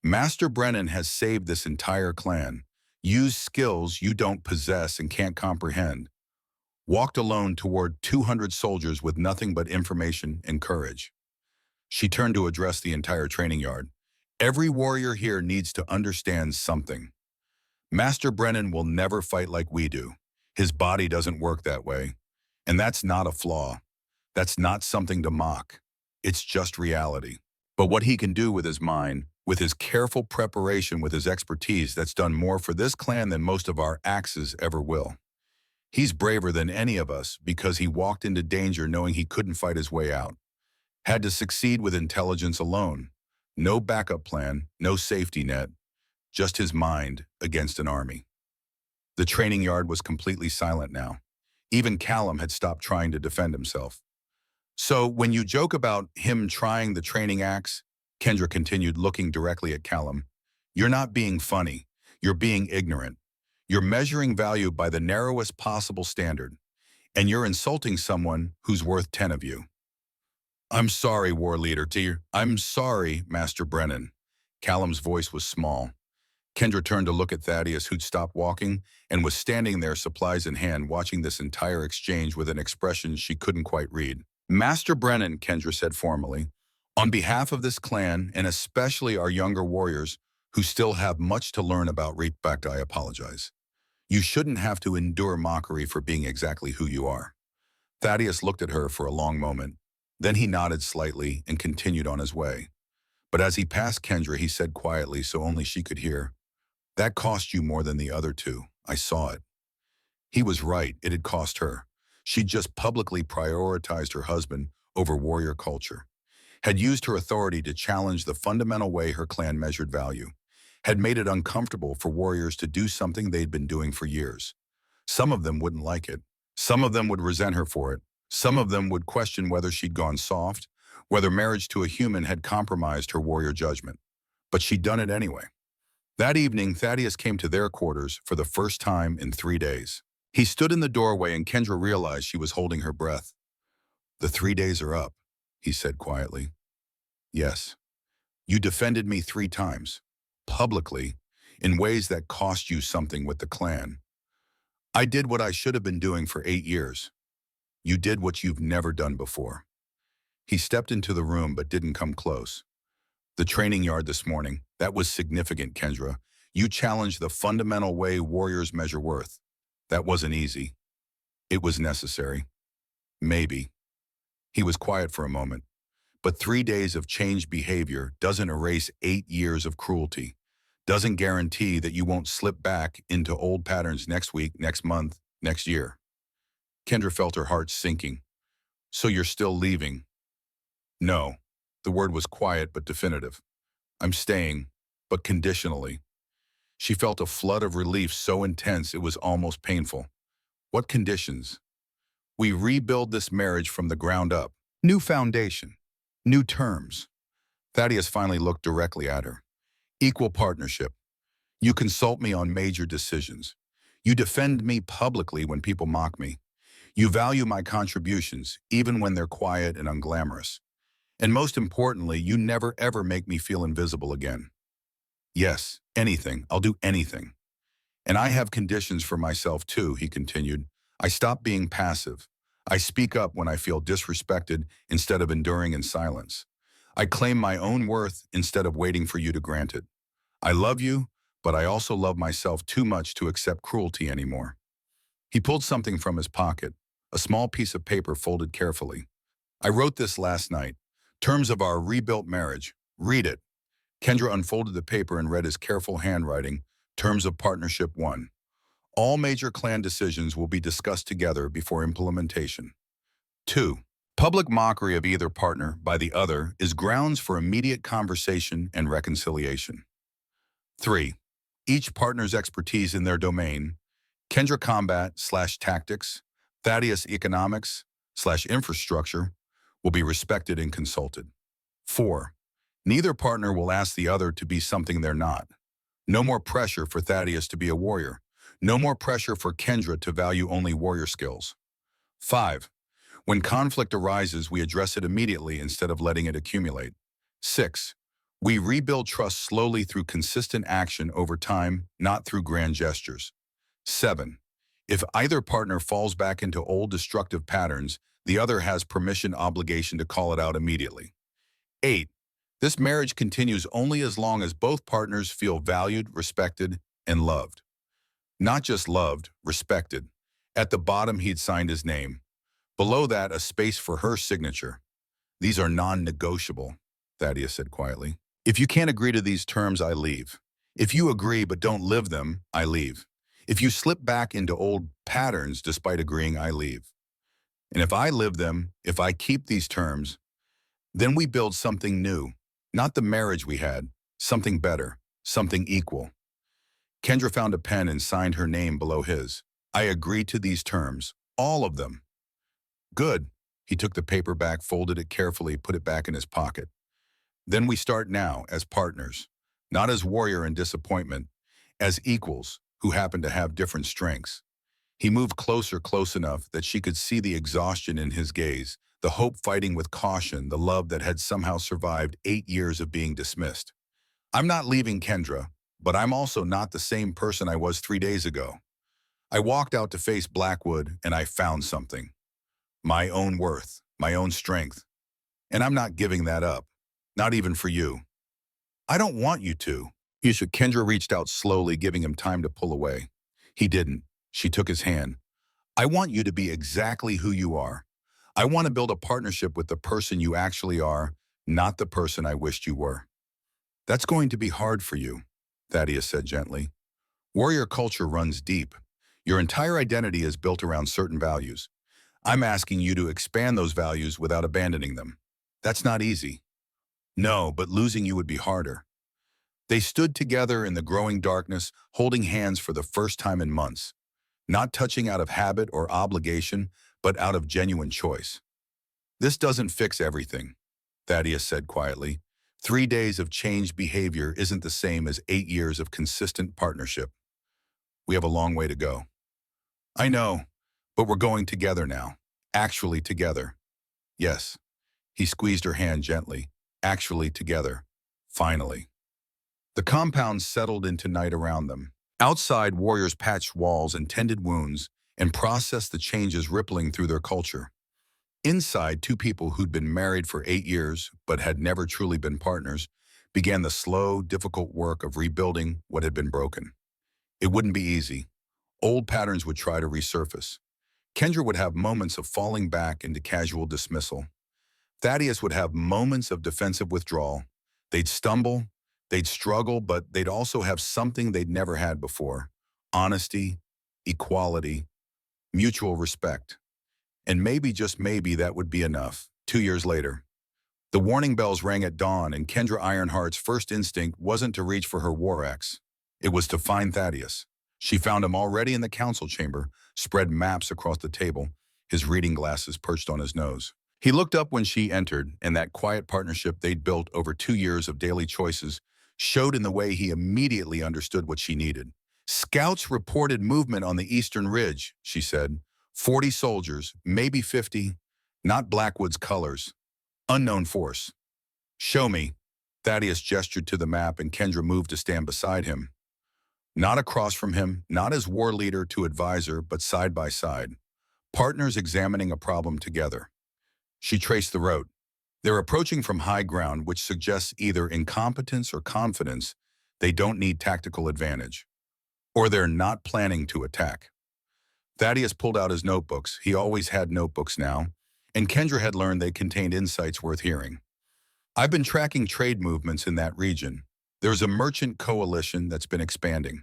Master Brennan has saved this entire clan, used skills you don't possess and can't comprehend, walked alone toward 200 soldiers with nothing but information and courage. She turned to address the entire training yard. Every warrior here needs to understand something. Master Brennan will never fight like we do. His body doesn't work that way. And that's not a flaw. That's not something to mock. It's just reality. But what he can do with his mind, with his careful preparation, with his expertise, that's done more for this clan than most of our axes ever will. He's braver than any of us because he walked into danger knowing he couldn't fight his way out. Had to succeed with intelligence alone. No backup plan, no safety net, just his mind against an army. The training yard was completely silent now. Even Callum had stopped trying to defend himself. So when you joke about him trying the training axe, Kendra continued, looking directly at Callum, you're not being funny. You're being ignorant. You're measuring value by the narrowest possible standard, and you're insulting someone who's worth 10 of you. I'm sorry, war leader, dear. I'm sorry, Master Brennan. Callum's voice was small. Kendra turned to look at Thaddeus, who'd stopped walking and was standing there, supplies in hand, watching this entire exchange with an expression she couldn't quite read. Master Brennan, Kendra said formally, on behalf of this clan, and especially our younger warriors who still have much to learn about respect, I apologize. You shouldn't have to endure mockery for being exactly who you are. Thaddeus looked at her for a long moment. Then he nodded slightly and continued on his way. But as he passed Kendra, he said quietly, so only she could hear, that cost you more than the other two. I saw it. He was right. It had cost her. She'd just publicly prioritized her husband over warrior culture, had used her authority to challenge the fundamental way her clan measured value, had made it uncomfortable for warriors to do something they'd been doing for years. Some of them wouldn't like it. Some of them would resent her for it. Some of them would question whether she'd gone soft, whether marriage to a human had compromised her warrior judgment. But she'd done it anyway. That evening, Thaddeus came to their quarters for the first time in 3 days. He stood in the doorway and Kendra realized she was holding her breath. The 3 days are up, he said quietly. Yes. You defended me 3 times, publicly, in ways that cost you something with the clan. I did what I should have been doing for 8 years. You did what you've never done before. He stepped into the room but didn't come close. The training yard this morning, that was significant, Kendra. You challenged the fundamental way warriors measure worth. That wasn't easy. It was necessary. Maybe. He was quiet for a moment. But 3 days of changed behavior doesn't erase 8 years of cruelty. Doesn't guarantee that you won't slip back into old patterns next week, next month, next year. Kendra felt her heart sinking. So you're still leaving? No. The word was quiet but definitive. I'm staying, but conditionally. She felt a flood of relief so intense it was almost painful. What conditions? We rebuild this marriage from the ground up. New foundation. New terms. Thaddeus finally looked directly at her. Equal partnership. You consult me on major decisions. You defend me publicly when people mock me. You value my contributions, even when they're quiet and unglamorous. And most importantly, you never ever make me feel invisible again. Yes, anything. I'll do anything. And I have conditions for myself too, he continued. I stop being passive. I speak up when I feel disrespected instead of enduring in silence. I claim my own worth instead of waiting for you to grant it. I love you, but I also love myself too much to accept cruelty anymore. He pulled something from his pocket, a small piece of paper folded carefully. I wrote this last night. Terms of our rebuilt marriage. Read it. Kendra unfolded the paper and read his careful handwriting. Terms of Partnership 1. All major clan decisions will be discussed together before implementation. 2. Public mockery of either partner by the other is grounds for immediate conversation and reconciliation. 3. Each partner's expertise in their domain, Kendra combat/tactics, Thaddeus economics/infrastructure, will be respected and consulted. 4. Neither partner will ask the other to be something they're not. No more pressure for Thaddeus to be a warrior. No more pressure for Kendra to value only warrior skills. 5. When conflict arises, we address it immediately instead of letting it accumulate. 6. We rebuild trust slowly through consistent action over time, not through grand gestures. 7. If either partner falls back into old destructive patterns, the other has permission obligation to call it out immediately. 8. This marriage continues only as long as both partners feel valued, respected, and loved. Not just loved, respected. At the bottom, he'd signed his name. Below that, a space for her signature. These are non-negotiable, Thaddeus said quietly. If you can't agree to these terms, I leave. If you agree but don't live them, I leave. If you slip back into old patterns despite agreeing, I leave. And if I live them, if I keep these terms, then we build something new. Not the marriage we had, something better, something equal. Kendra found a pen and signed her name below his. I agree to these terms, all of them. Good. He took the paper back, folded it carefully, put it back in his pocket. Then we start now as partners, not as warrior in disappointment, as equals who happen to have different strengths. He moved closer, close enough that she could see the exhaustion in his gaze, the hope fighting with caution, the love that had somehow survived 8 years of being dismissed. I'm not leaving Kendra, but I'm also not the same person I was 3 days ago. I walked out to face Blackwood and I found something. My own worth, my own strength. And I'm not giving that up. Not even for you. I don't want you to. Kendra reached out slowly, giving him time to pull away. He didn't. She took his hand. I want you to be exactly who you are. I want to build a partnership with the person you actually are, not the person I wished you were. That's going to be hard for you, Thaddeus said gently. Warrior culture runs deep. Your entire identity is built around certain values. I'm asking you to expand those values without abandoning them. That's not easy. No, but losing you would be harder. They stood together in the growing darkness, holding hands for the first time in months. Not touching out of habit or obligation, but out of genuine choice. This doesn't fix everything, Thaddeus said quietly. 3 days of changed behavior isn't the same as 8 years of consistent partnership. We have a long way to go. I know, but we're going together now. Actually together. Yes. He squeezed her hand gently. Actually together. Finally. The compound settled into night around them. Outside, warriors patched walls and tended wounds and processed the changes rippling through their culture. Inside, two people who'd been married for 8 years but had never truly been partners began the slow, difficult work of rebuilding what had been broken. It wouldn't be easy. Old patterns would try to resurface. Kendra would have moments of falling back into casual dismissal. Thaddeus would have moments of defensive withdrawal. They'd stumble, they'd struggle, but they'd also have something they'd never had before: honesty, equality, mutual respect. And maybe, just maybe, that would be enough. 2 years later, the warning bells rang at dawn, and Kendra Ironheart's first instinct wasn't to reach for her war axe. It was to find Thaddeus. She found him already in the council chamber, spread maps across the table, his reading glasses perched on his nose. He looked up when she entered, and that quiet partnership they'd built over 2 years of daily choices showed in the way he immediately understood what she needed. Scouts reported movement on the eastern ridge, she said. 40 soldiers, maybe 50, not Blackwood's colors. Unknown force. Show me, Thaddeus gestured to the map and Kendra moved to stand beside him. Not across from him, not as war leader to advisor, but side by side. Partners examining a problem together. She traced the road. They're approaching from high ground, which suggests either incompetence or confidence. They don't need tactical advantage. Or they're not planning to attack. Thaddeus pulled out his notebooks. He always had notebooks now. And Kendra had learned they contained insights worth hearing. I've been tracking trade movements in that region. There's a merchant coalition that's been expanding.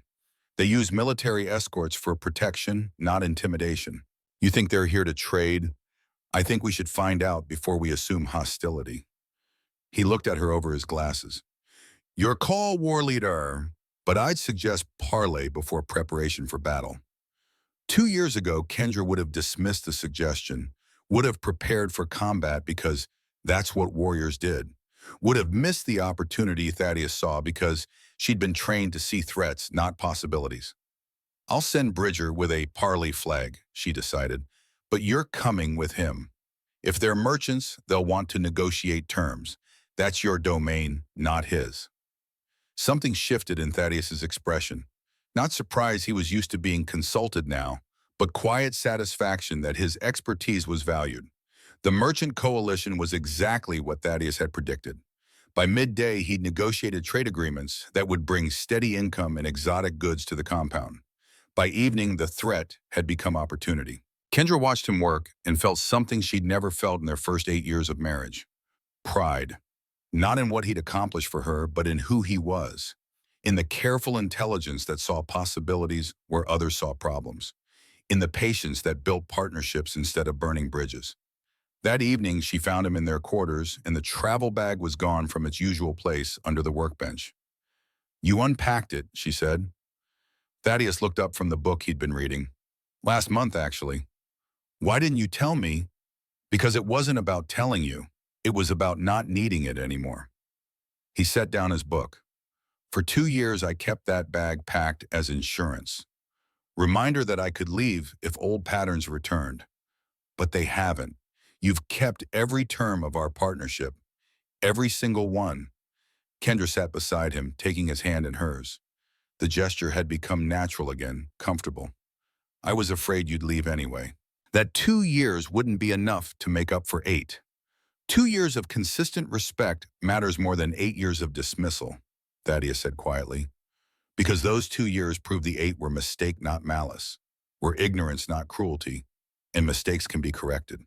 They use military escorts for protection, not intimidation. You think they're here to trade? I think we should find out before we assume hostility. He looked at her over his glasses. Your call, war leader, but I'd suggest parley before preparation for battle. 2 years ago, Kendra would have dismissed the suggestion, would have prepared for combat because that's what warriors did, would have missed the opportunity Thaddeus saw because she'd been trained to see threats, not possibilities. I'll send Bridger with a parley flag, she decided, but you're coming with him. If they're merchants, they'll want to negotiate terms. That's your domain, not his. Something shifted in Thaddeus's expression. Not surprise he was used to being consulted now, but quiet satisfaction that his expertise was valued. The merchant coalition was exactly what Thaddeus had predicted. By midday, he'd negotiated trade agreements that would bring steady income and exotic goods to the compound. By evening, the threat had become opportunity. Kendra watched him work and felt something she'd never felt in their first 8 years of marriage. Pride. Not in what he'd accomplished for her, but in who he was. In the careful intelligence that saw possibilities where others saw problems. In the patience that built partnerships instead of burning bridges. That evening, she found him in their quarters, and the travel bag was gone from its usual place under the workbench. You unpacked it, she said. Thaddeus looked up from the book he'd been reading. Last month, actually. Why didn't you tell me? Because it wasn't about telling you. It was about not needing it anymore. He set down his book. For 2 years, I kept that bag packed as insurance. Reminder that I could leave if old patterns returned. But they haven't. You've kept every term of our partnership. Every single one. Kendra sat beside him, taking his hand in hers. The gesture had become natural again, comfortable. I was afraid you'd leave anyway. That 2 years wouldn't be enough to make up for 8. 2 years of consistent respect matters more than 8 years of dismissal, Thaddeus said quietly. Because those 2 years proved the 8 were mistake, not malice, were ignorance, not cruelty, and mistakes can be corrected.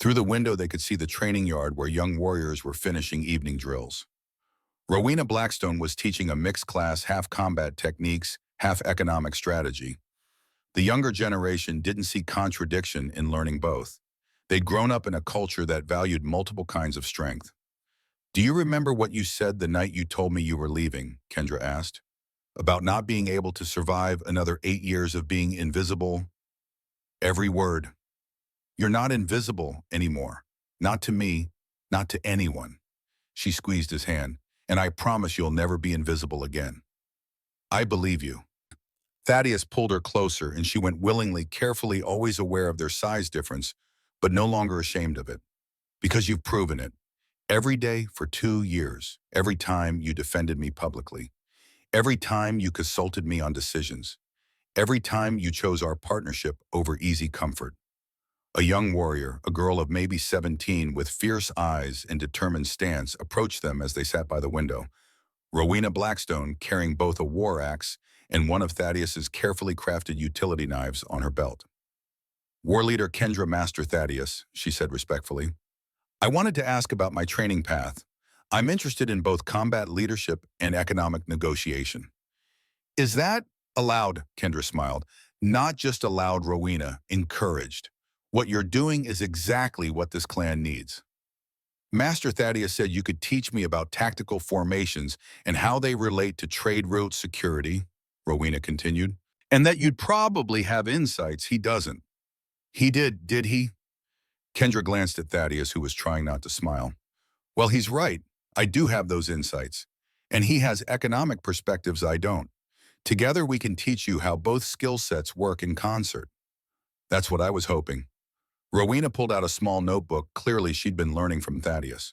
Through the window, they could see the training yard where young warriors were finishing evening drills. Rowena Blackstone was teaching a mixed class, half combat techniques, half economic strategy. The younger generation didn't see contradiction in learning both. They'd grown up in a culture that valued multiple kinds of strength. Do you remember what you said the night you told me you were leaving? Kendra asked. About not being able to survive another 8 years of being invisible? Every word. You're not invisible anymore. Not to me, not to anyone. She squeezed his hand, and I promise you'll never be invisible again. I believe you. Thaddeus pulled her closer, and she went willingly, carefully, always aware of their size difference, but no longer ashamed of it. Because you've proven it. Every day for 2 years, every time you defended me publicly. Every time you consulted me on decisions. Every time you chose our partnership over easy comfort. A young warrior, a girl of maybe 17 with fierce eyes and determined stance, approached them as they sat by the window. Rowena Blackstone carrying both a war axe and one of Thaddeus's carefully crafted utility knives on her belt. War leader Kendra Master Thaddeus, she said respectfully. I wanted to ask about my training path. I'm interested in both combat leadership and economic negotiation. Is that allowed? Kendra smiled. Not just allowed, Rowena, encouraged. What you're doing is exactly what this clan needs. Master Thaddeus said you could teach me about tactical formations and how they relate to trade route security, Rowena continued, and that you'd probably have insights he doesn't. He did he? Kendra glanced at Thaddeus, who was trying not to smile. Well, he's right. I do have those insights. And he has economic perspectives I don't. Together we can teach you how both skill sets work in concert. That's what I was hoping. Rowena pulled out a small notebook. Clearly she'd been learning from Thaddeus.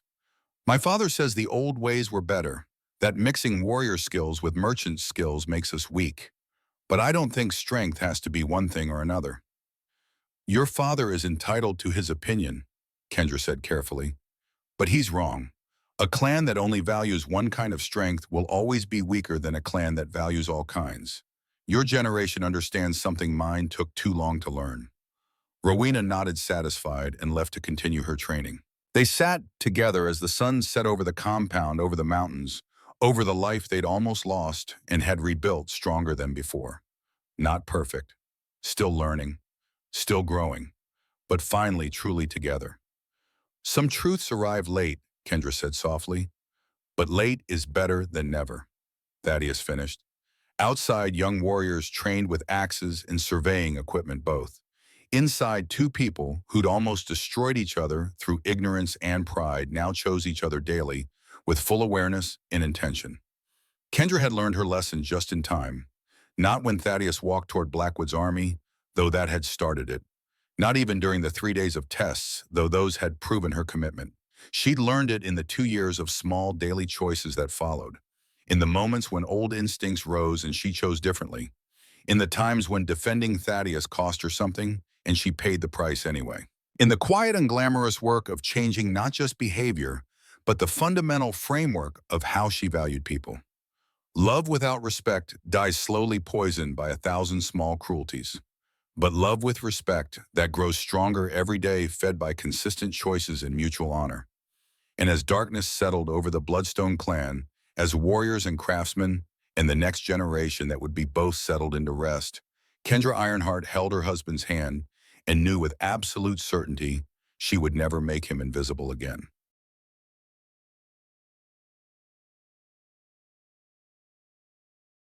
My father says the old ways were better, that mixing warrior skills with merchant skills makes us weak. But I don't think strength has to be one thing or another. Your father is entitled to his opinion, Kendra said carefully. But he's wrong. A clan that only values one kind of strength will always be weaker than a clan that values all kinds. Your generation understands something mine took too long to learn. Rowena nodded satisfied and left to continue her training. They sat together as the sun set over the compound, over the mountains, over the life they'd almost lost and had rebuilt stronger than before. Not perfect, still learning, still growing, but finally truly together. Some truths arrive late, Kendra said softly, but late is better than never. Thaddeus finished. Outside, young warriors trained with axes and surveying equipment both. Inside, two people who'd almost destroyed each other through ignorance and pride now chose each other daily with full awareness and intention. Kendra had learned her lesson just in time. Not when Thaddeus walked toward Blackwood's army, though that had started it. Not even during the 3 days of tests, though those had proven her commitment. She'd learned it in the 2 years of small daily choices that followed. In the moments when old instincts rose and she chose differently. In the times when defending Thaddeus cost her something and she paid the price anyway. In the quiet and glamorous work of changing not just behavior, but the fundamental framework of how she valued people. Love without respect dies slowly poisoned by 1,000 small cruelties. But love with respect that grows stronger every day fed by consistent choices and mutual honor. And as darkness settled over the Bloodstone clan, as warriors and craftsmen, and the next generation that would be both settled into rest, Kendra Ironheart held her husband's hand and knew with absolute certainty she would never make him invisible again.